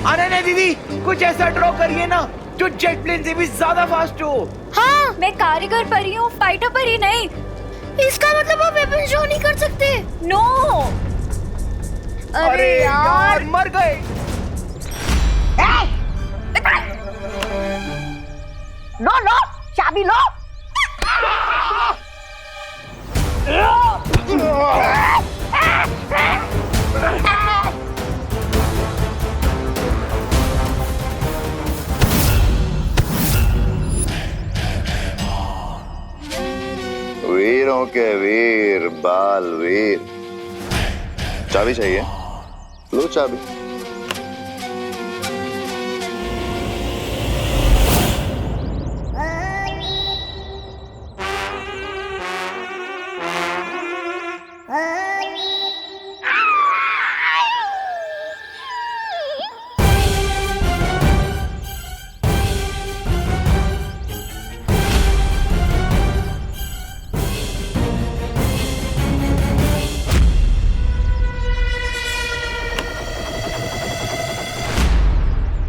अनन्या दीदी कुछ ऐसा ड्रॉ करिए ना जो जेट प्लेन से भी ज्यादा फास्ट हो। हाँ, मैं कारीगर परी हूँ, फाइटर परी नहीं। इसका मतलब वो वेपन शो नहीं कर सकते। नो। अरे यार मर गए। लो लो चाबी लो। वीरों के वीर बालवीर, चाबी चाहिए? लो चाबी।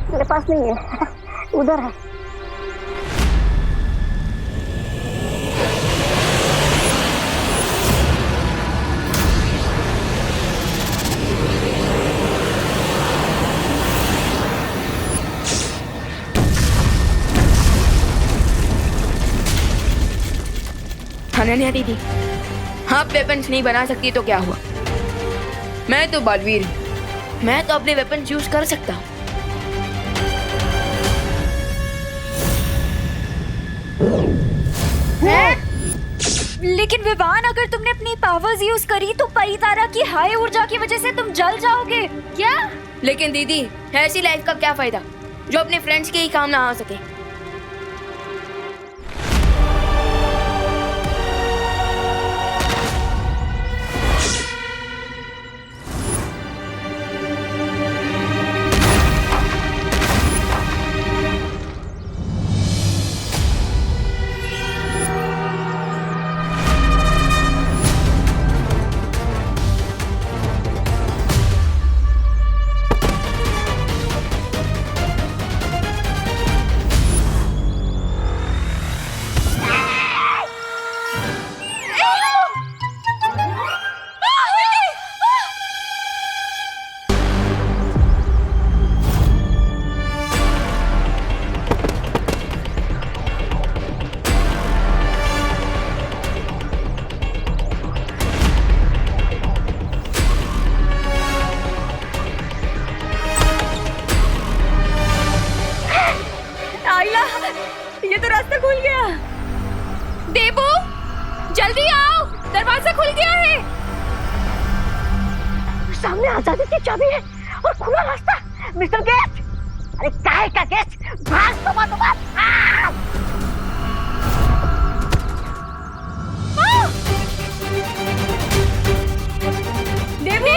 मेरे पास नहीं है, उधर है। अनन्या दीदी, आप वेपन्स नहीं बना सकती तो क्या हुआ? मैं तो बालवीर हूँ, मैं तो अपने वेपन्स यूज कर सकता हूँ। लेकिन विवान, अगर तुमने अपनी पावर्स यूज करी तो परितारा की हाई ऊर्जा की वजह से तुम जल जाओगे। क्या? लेकिन दीदी, ऐसी लाइफ का क्या फायदा जो अपने फ्रेंड्स के ही काम ना आ सके? सामने आजादी की चाबी है और खुला रास्ता। मिस्टर गेस्ट, अरे काहे का गेस्ट, भाग तुम्हारा।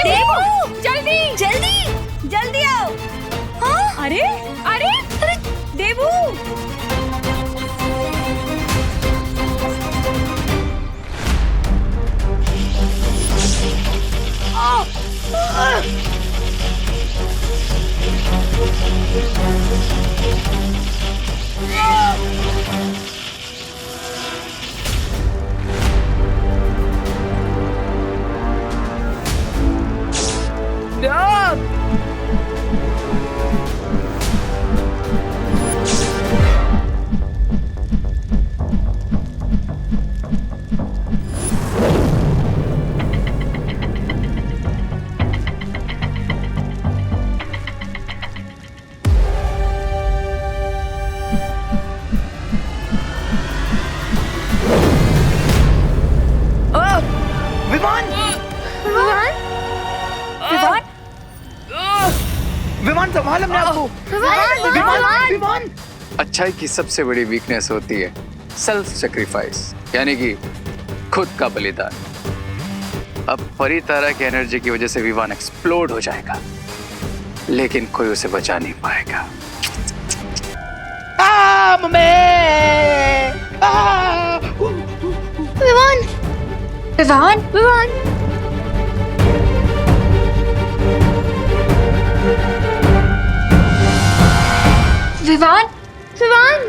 देवू, जल्दी जल्दी जल्दी आओ। हाँ? अरे अरे अरे देवू, विमान विवान विमान संभाल अपने आप को। विमान विमान। अच्छाई की सबसे बड़ी वीकनेस होती है सेल्फ सेक्रीफाइस, यानी कि खुद का बलिदान। अब परितारा की एनर्जी की वजह से विमान एक्सप्लोड हो जाएगा, लेकिन कोई उसे बचा नहीं पाएगा। विवान विवान विवान विवान विवान।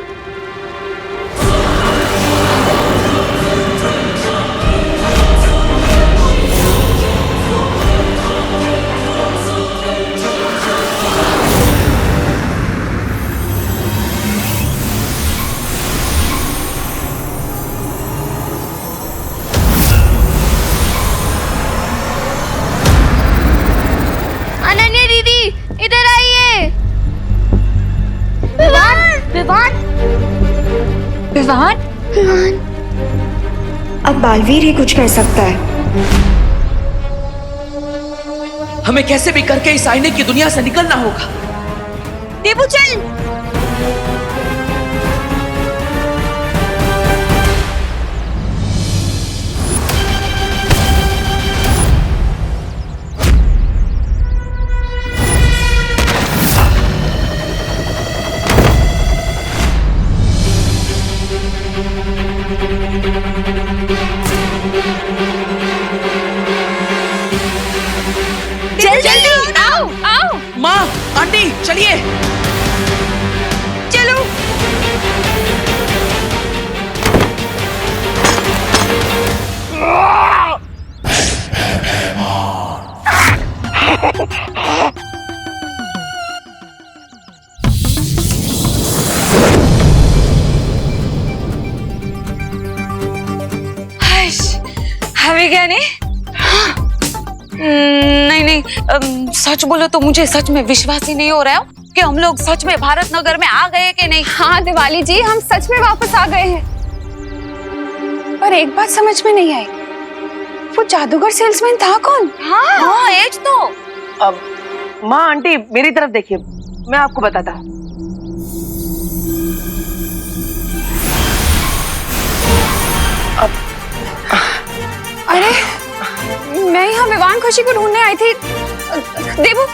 अनन्या दीदी, इधर आइए। विवान विवान विवान विवान। अब बालवीर ही कुछ कर सकता है। हमें कैसे भी करके इस आईने की दुनिया से निकलना होगा। देवू चल। जल्दी आओ आओ। माँ, आंटी, चलिए। चलो। हवे क्या नहीं? नहीं, सच बोलो तो मुझे सच में विश्वास ही नहीं हो रहा है कि हम लोग सच में भारत नगर में आ गए कि नहीं। हाँ दिवाली जी, हम सच में वापस आ गए हैं। पर एक बात समझ में नहीं आई, वो जादूगर सेल्समैन था कौन? हाँ एज तो। अब माँ आंटी मेरी तरफ देखिए, मैं आपको बताता हूँ। अरे मैं यहाँ विवान खुशी को ढूंढने आई थी। देवू,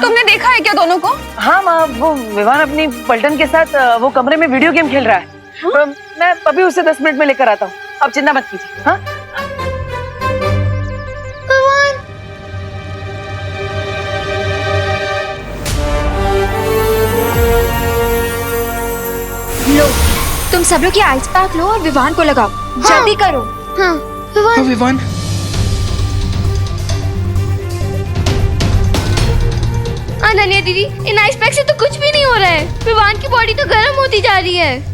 तुमने देखा है क्या दोनों को? हाँ माँ, वो विवान अपनी पलटन के साथ वो कमरे में वीडियो गेम खेल रहा है। मैं अभी उसे 10 मिनट में लेकर आता हूँ, अब चिंता मत कीजिए। हाँ लो, तुम सब लोग ये आइस पैक लो और विवान को लगाओ। जल्दी करो। हाँ विवान। विवान। अनन्या दीदी, इन आइस पैक से तो कुछ भी नहीं हो रहा है। विवान की बॉडी तो गर्म होती जा रही है।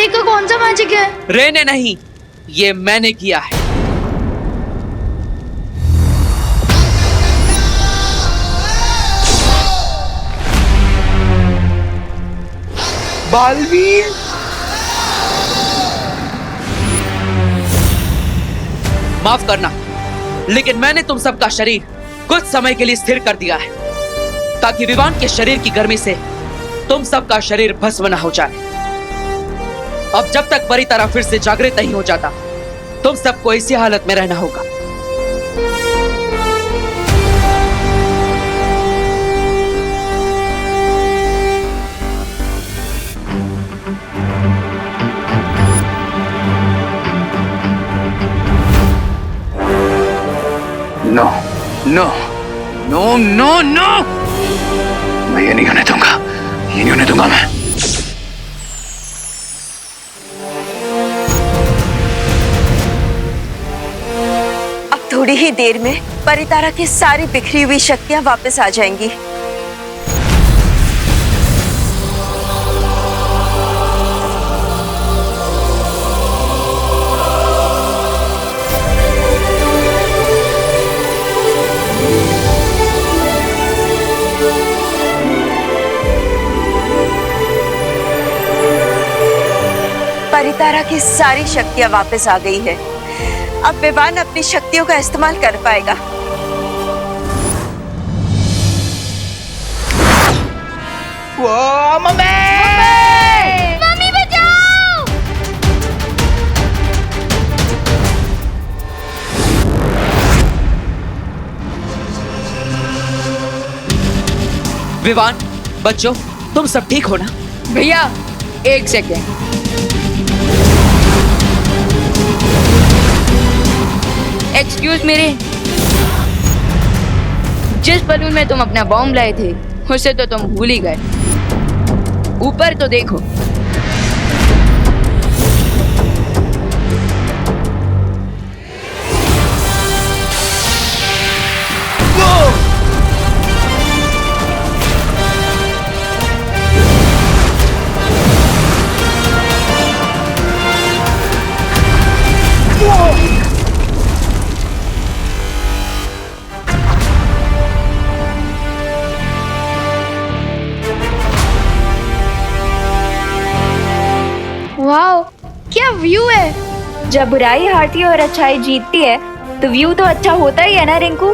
का कौन सा मैजिक है? रे ने नहीं, ये मैंने किया है। बालवीर, माफ करना, लेकिन मैंने तुम सबका शरीर कुछ समय के लिए स्थिर कर दिया है, ताकि विवान के शरीर की गर्मी से तुम सबका शरीर भस्म न हो जाए। अब जब तक परितारा फिर से जागृत नहीं हो जाता, तुम सबको इसी हालत में रहना होगा। No no no no no, मैं ये नहीं होने दूंगा, ये नहीं होने दूंगा मैं। अब थोड़ी ही देर में परितारा की सारी बिखरी हुई शक्तियां वापस आ जाएंगी। परितारा की सारी शक्तियां वापस आ गई है। अब विवान अपनी शक्तियों का इस्तेमाल कर पाएगा। वो मम्मी! मम्मी बचाओ! विवान, बच्चों, तुम सब ठीक हो ना? भैया एक सेकेंड। एक्सक्यूज मेरे, जिस बलून में तुम अपना बॉम्ब लाए थे उसे तो तुम भूल ही गए। ऊपर तो देखो। वाओ, क्या व्यू है। जब बुराई हारती है और अच्छाई जीतती है तो व्यू तो अच्छा होता ही है ना रिंकू।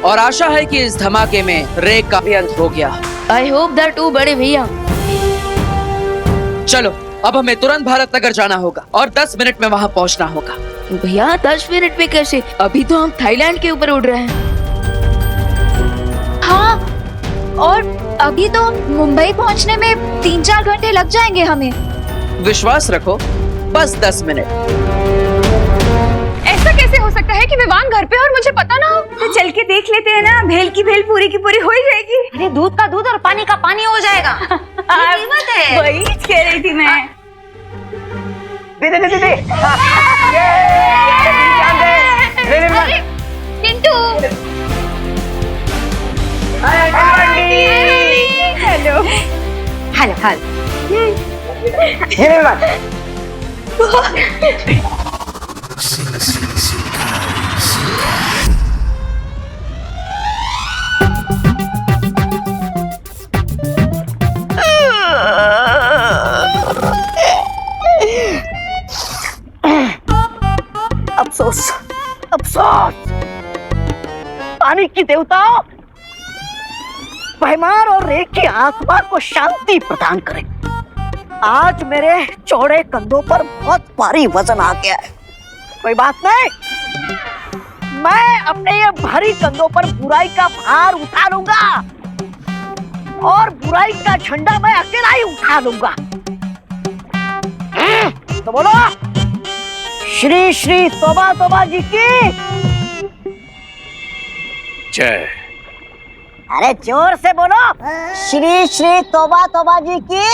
और आशा है कि इस धमाके में रे का भी अंत हो गया। आई होप दैट टू बड़े भैया। चलो, अब हमें तुरंत भारत नगर जाना होगा और 10 मिनट में वहाँ पहुँचना होगा। भैया 10 मिनट में कैसे? अभी तो हम थाईलैंड के ऊपर उड़ रहे हैं। हाँ, और अभी तो मुंबई पहुंचने में 3-4 घंटे लग जाएंगे हमें। विश्वास रखो, बस 10 मिनट। ऐसा कैसे हो सकता है कि विवान घर पे और मुझे पता ना हो? तो चल के देख लेते हैं ना, भेल की भेल पूरी की पूरी हो ही जाएगी। अरे दूध का दूध और पानी का पानी हो जाएगा। ये कीमत है। वही कह रही थी मैं। दे चिंटू, हेलो हेलो हेलो। अफसोस, अफसोस। पानी की देवताओं, भैमार और रे की आत्मा को शांति प्रदान करें। आज मेरे चौड़े कंधों पर बहुत भारी वजन आ गया है। कोई बात नहीं, मैं अपने ये भारी कंधों पर बुराई का भार उठा लूंगा और बुराई का झंडा मैं अकेला ही उठा लूंगा। तो बोलो, श्री श्री तोबा तोबा जी की जय। अरे जोर से बोलो, श्री श्री तोबा तोबा जी की।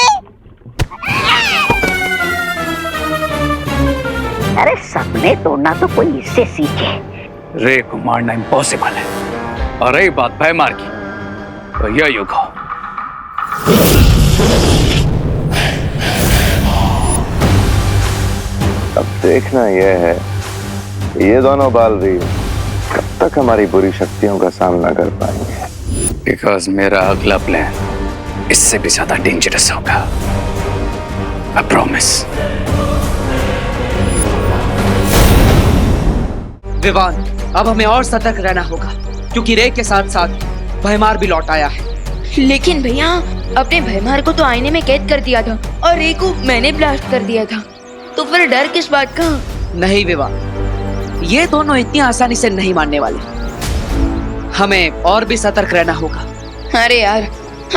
अरे सपने तोड़ना तो कोई इससे सीखे। रे को मारना इम्पॉसिबल है, और रही बात भैमार की, तो यह युग हो। देखना यह है ये दोनों बालवीर कब तक हमारी बुरी शक्तियों का सामना कर पाएंगे। बिकॉज मेरा अगला प्लान इससे भी ज्यादा डेंजरस होगा। I promise. विवान, अब हमें और सतर्क रहना होगा क्योंकि रे के साथ साथ भयमार भी लौट आया है। लेकिन भैया अपने भयमार को तो आईने में कैद कर दिया था और रे को मैंने ब्लास्ट कर दिया था, तो फिर डर किस बात का? नहीं विवान, ये दोनों इतनी आसानी से नहीं मानने वाले। हमें और भी सतर्क रहना होगा। अरे यार,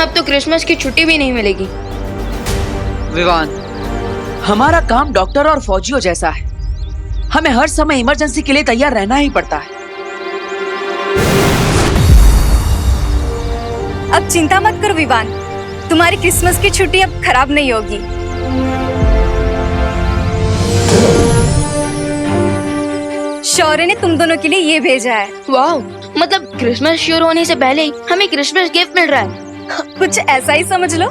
अब तो क्रिसमस की छुट्टी भी नहीं मिलेगी। विवान, हमारा काम डॉक्टर और फौजियों जैसा है। हमें हर समय इमरजेंसी के लिए तैयार रहना ही पड़ता है। अब चिंता मत करो विवान, तुम्हारी क्रिसमस की छुट्टी अब खराब नहीं होगी। शौर्य ने तुम दोनों के लिए ये भेजा है। वाह, मतलब क्रिसमस शुरू होने से पहले ही हमें क्रिसमस गिफ्ट मिल रहा है। कुछ ऐसा ही समझ लो।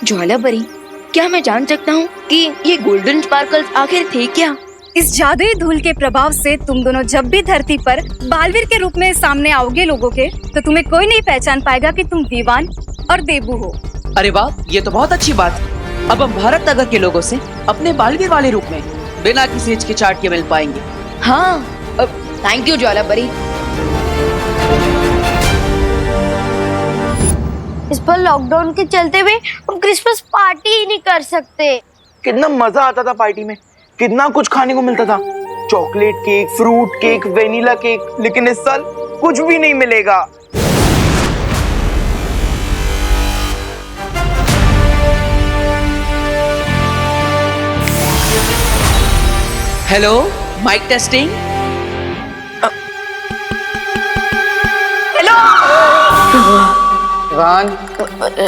ज्वाला परी, क्या मैं जान सकता हूँ कि ये गोल्डन स्पार्कल्स आखिर थे क्या? इस जादुई धूल के प्रभाव से तुम दोनों जब भी धरती पर बालवीर के रूप में सामने आओगे लोगों के, तो तुम्हें कोई नहीं पहचान पाएगा कि तुम विवान और देबू हो। अरे वाह, ये तो बहुत अच्छी बात है। अब हम भारत नगर के लोगों से अपने बालवीर वाले रूप में बिना किसी हिचकिचाहट के मिल पाएंगे। हाँ, थैंक यू ज्वाला परी। इस पर लॉकडाउन के चलते हुए हम क्रिसमस पार्टी ही नहीं कर सकते। कितना मजा आता था पार्टी में, कितना कुछ खाने को मिलता था। Chocolate cake, fruit cake, vanilla cake. लेकिन इस साल कुछ भी नहीं मिलेगा। Hello, mike testing. Hello.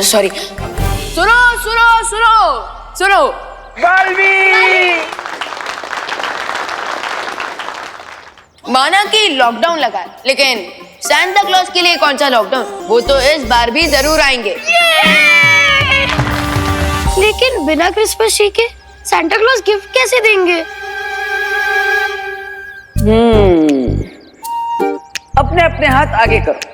Sorry. सुनो सुनो सुनो सुनो। माना कि लॉकडाउन लगा है, लेकिन सांता क्लॉज के लिए कौन सा लॉकडाउन? वो तो इस बार भी जरूर आएंगे। लेकिन बिना क्रिसमस ट्री के सांता क्लॉज गिफ्ट कैसे देंगे? अपने अपने हाथ आगे करो।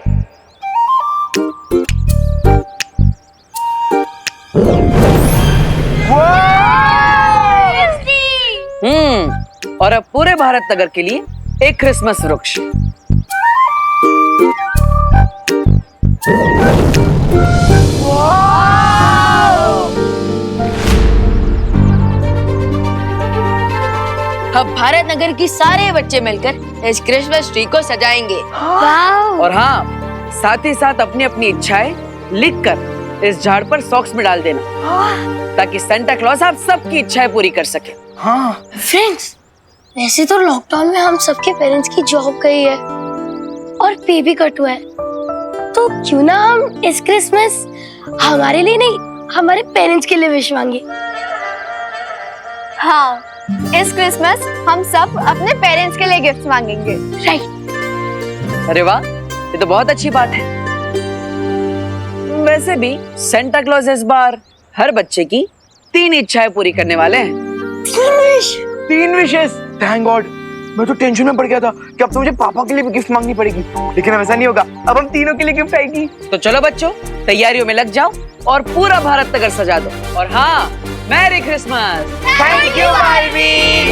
और अब पूरे भारत नगर के लिए एक क्रिसमस वृक्ष। अब भारत नगर की सारे बच्चे मिलकर इस क्रिसमस ट्री को सजाएंगे। और हाँ, साथ ही साथ अपनी अपनी इच्छाएं लिखकर इस झाड़ पर सॉक्स में डाल देना, ताकि सेंटा क्लॉज आप सबकी इच्छाएं पूरी कर सके। हाँ फ्रेंड्स, वैसे तो लॉकडाउन में हम सबके पेरेंट्स की जॉब गई है और पे भी कट हुआ है, तो क्यों ना हम इस क्रिसमस हमारे लिए नहीं, हमारे पेरेंट्स के लिए विश मांगे। हाँ, इस क्रिसमस हम सब अपने पेरेंट्स के लिए गिफ्ट मांगेंगे। राइट। अरे वाह, ये तो बहुत अच्छी बात है। वैसे भी सेंटा क्लॉज इस बार हर बच्चे की 3 इच्छाएं पूरी करने वाले हैं। 3 विशेस। Thank God. मैं तो टेंशन में पड़ गया था कि अब तो मुझे पापा के लिए भी गिफ्ट मांगनी पड़ेगी, लेकिन अब ऐसा नहीं होगा। अब हम तीनों के लिए गिफ्ट आएगी। तो चलो बच्चों, तैयारियों में लग जाओ और पूरा भारत नगर सजा दो। और हाँ, merry Christmas. Thank you Baalveer.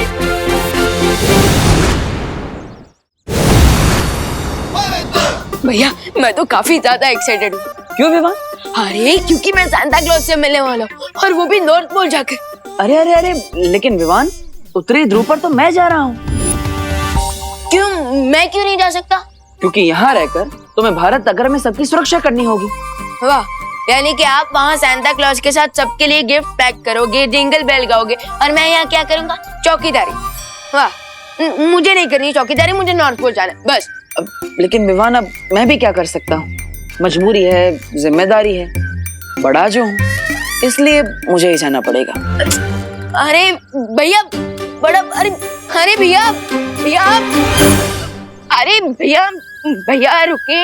भैया, मैं तो काफी ज्यादा एक्साइटेड हूँ। क्यों विवान? अरे क्योंकि मैं सांता क्लॉज से मिलने वाला हूँ, और वो भी नॉर्थ पोल जाकर। अरे अरे अरे, लेकिन विवान, उत्तरी ध्रुव पर तो मैं जा रहा हूँ। क्यों? मैं क्यों नहीं जा सकता? क्योंकि यहाँ रहकर तुम्हें भारत नगर में सबकी सुरक्षा करनी होगी। वाह, यानी कि आप वहाँ सांता क्लॉज के साथ सबके लिए गिफ्ट पैक करोगे, जिंगल बेल गाओगे, और मैं यहाँ क्या करूँगा? चौकीदारी। वाह, मुझे नहीं करनी चौकीदारी, मुझे नॉर्थ पोल जाना है बस। लेकिन विवान, अब मैं भी क्या कर सकता हूँ? मजबूरी है, जिम्मेदारी है, बड़ा जो हूँ, इसलिए मुझे ही जाना पड़ेगा। अरे भैया, बड़ा, अरे भैया भैया अरे भैया भैया रुके।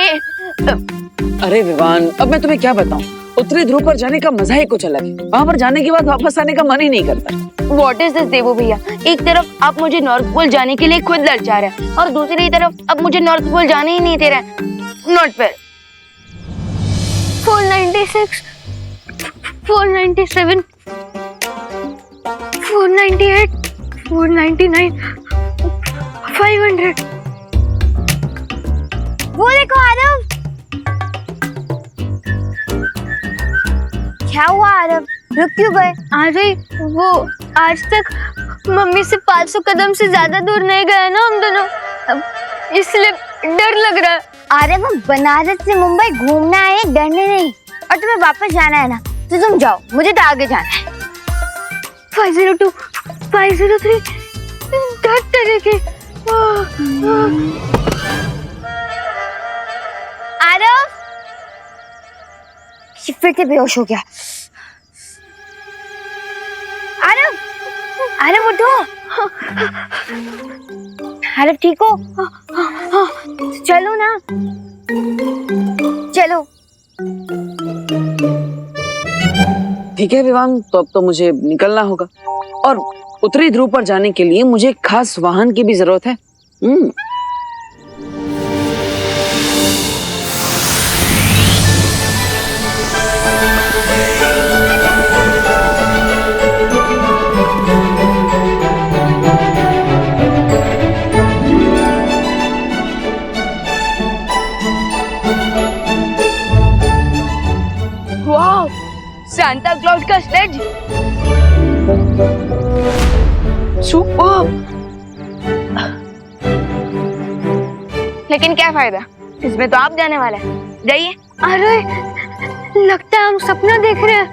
अरे विवान, अब मैं तुम्हें क्या बताऊं, उत्तरी ध्रुव पर जाने का मजा ही कुछ अलग है। वहाँ पर जाने के बाद वापस आने का मन ही नहीं करता। व्हाट इज दिस देवो भैया, एक तरफ आप मुझे नॉर्थ पोल जाने के लिए खुद ललचा रहे हैं और दूसरी तरफ अब मुझे नॉर्थ पोल जाने ही नहीं दे रहे। Not fair. 496, 497, 498, 499, 500। वो देखो आरव। क्या हुआ आरव, रुक क्यों गए? अरे वो आज तक मम्मी से 500 कदम से ज्यादा दूर नहीं गए ना हम दोनों, इसलिए डर लग रहा है। अरे वो बनारस से मुंबई घूमना है, डरने नहीं। और तुम्हें वापस जाना है ना, तो तुम जाओ, मुझे तो आगे जाना है। 502, 503, डर तरीके। आरव फिर से बेहोश हो गया। आरव, आरव उठो। आरव ठीक हो? चलो ना, चलो। ठीक है विवान, तो अब तो मुझे निकलना होगा और उत्तरी ध्रुव पर जाने के लिए मुझे एक खास वाहन की भी जरूरत है। वाह, सांता क्लॉज का स्लेज। सुपर। लेकिन क्या फायदा, इसमें तो आप जाने वाले हैं। जाइए। अरे लगता है हम सपना देख रहे हैं।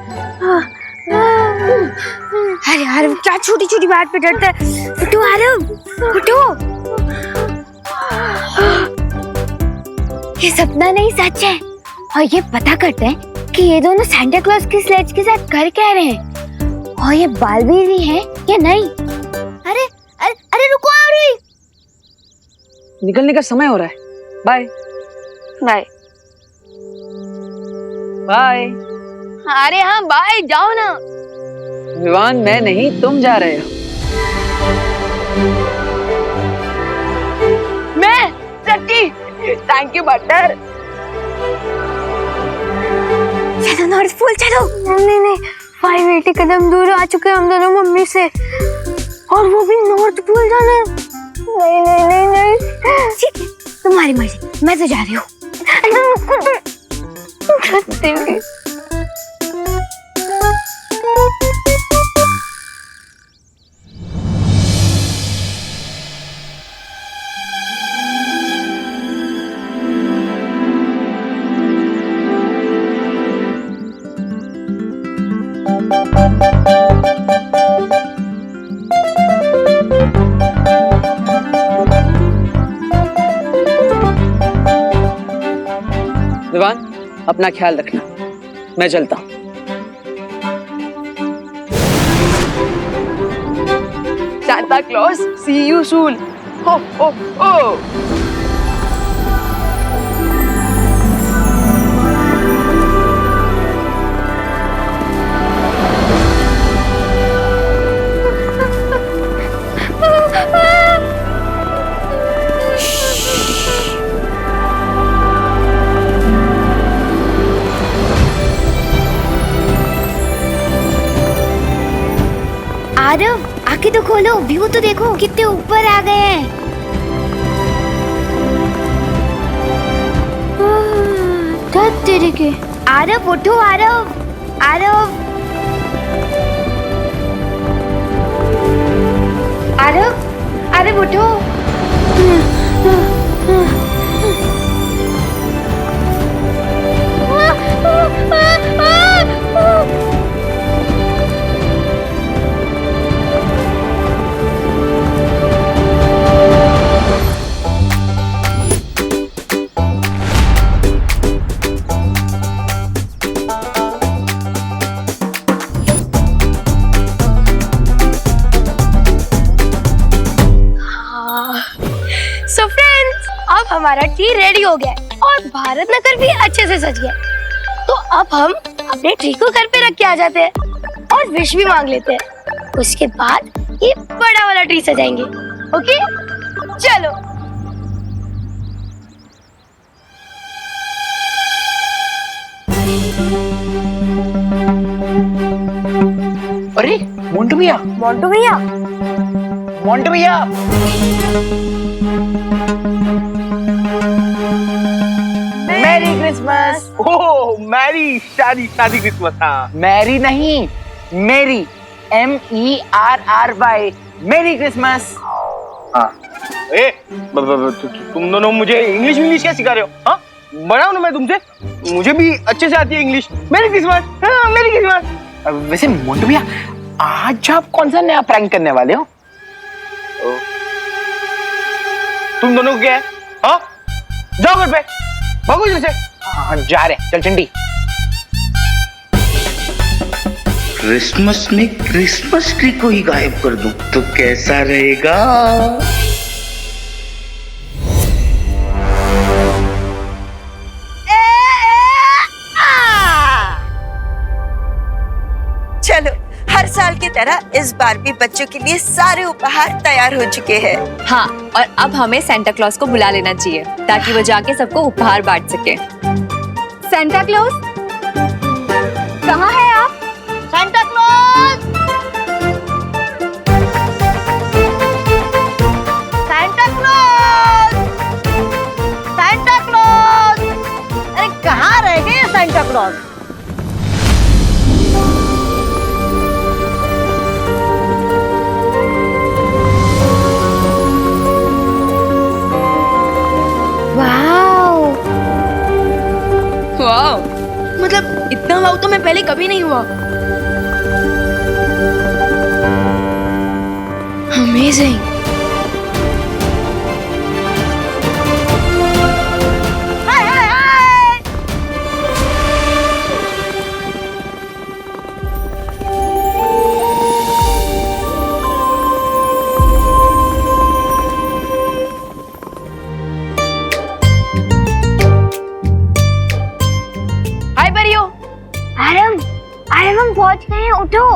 अरे आरव क्या छोटी छोटी बात पे डरता है। उठो आरव, उठो। ये सपना नहीं सच है। और ये पता करते हैं कि ये दोनों सांता क्लॉज की स्लेज के साथ कर क्या रहे हैं, और ये बालवीर ही है या नहीं। अरे अरे अरे रुको आरवी, निकलने का समय हो रहा है। Bye bye bye. अरे हाँ बाय, जाओ ना। विवान मैं नहीं, तुम जा रहे हो। मैं सच्ची, थैंक यू बटर। चलो नॉर्थ पोल चलो। नहीं नहीं, 580 कदम दूर आ चुके हैं हम दोनों मम्मी से, और वो भी नॉर्थ पोल जाना है। नहीं नहीं नहीं नहीं, ठीक है तुम्हारी मर्जी, मैं तो जा रही हूँ। विवान अपना ख्याल रखना, मैं चलता हूँ। Santa Claus, see you soon. Ho ho हो। आरव आंखें तो खोलो, व्यू तो देखो कितने ऊपर आ गए हैं। तेरे के आरव उठो, आरव आरव आरव आरव उठो। So friends, अब हमारा ट्री रेडी हो गया है और भारत नगर भी अच्छे से सज गया है। तो अब हम अपने ट्री को घर पे रख के आ जाते हैं और विश भी मांग लेते हैं। उसके बाद ये बड़ा वाला ट्री सजाएंगे। ओके, चलो। अरे मोंटू भैया, मोंटू भैया, मोंटू भैया, मैरी क्रिसमस। ओह मैरी, शादी शादी क्रिसमस। हाँ मैरी नहीं, मेरी, MERRY, मेरी क्रिसमस। हाँ ए तुम दोनों मुझे इंग्लिश क्या सिखा रहे हो? हाँ बड़ा हूं ना मैं तुमसे, मुझे भी अच्छे से आती है इंग्लिश। मेरी क्रिसमस, हाँ मेरी क्रिसमस। वैसे मोंटू भैया, आज आप कौन सा नया प्रैंक करने वाले हो? तुम दोनों को क्या है? हाँ जाओ घर पे, भागो इधर से। हाँ जा रहे हैं, चल चंडी। क्रिसमस में क्रिसमस ट्री को ही गायब कर दूं तो कैसा रहेगा? चलो, हर साल की तरह इस बार भी बच्चों के लिए सारे उपहार तैयार हो चुके हैं। हाँ, और अब हमें सेंटा क्लॉज को बुला लेना चाहिए ताकि वो जाके सबको उपहार बांट सके। सेंटा क्लॉज, कहाँ है आप? Santa Claus, Santa Claus, Santa Claus. अरे कहाँ रह गए सेंटा क्लॉज? वाओ, मतलब इतना वाव तो मैं पहले कभी नहीं हुआ। अमेजिंग। हाय परियो। आरम, आरम हम पहुंच गए हैं, उठो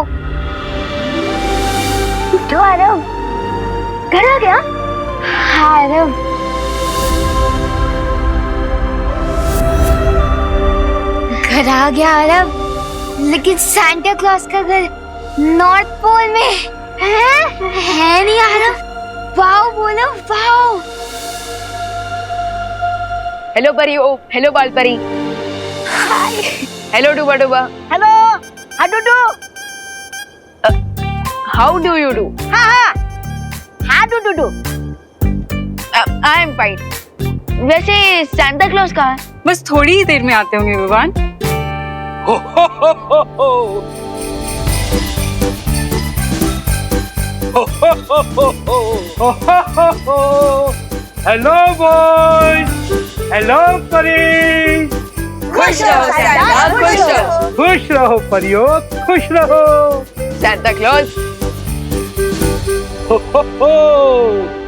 उठो आरम। घर आ गया? हाँ आरम। घर आ गया आरम, लेकिन सांता क्लॉज का घर नॉर्थ पोल में है नहीं आरम। वाओ बोलो, वाओ। हेलो परियो, हेलो बाल परी। हेलो डूबा डूबा। Hello, how do do? How do you do? हाँ, how do do do? I am fine. वैसे सांता क्लॉज कहाँ है? बस थोड़ी ही देर में आते होंगे विवान। हो ho ho ho ho. Ho ho ho ho ho हो। हेलो बॉयज, हेलो परी। खुश रहो सांता, खुश रहो। खुश रहो परियो, खुश रहो। Santa Claus. हो हो हो।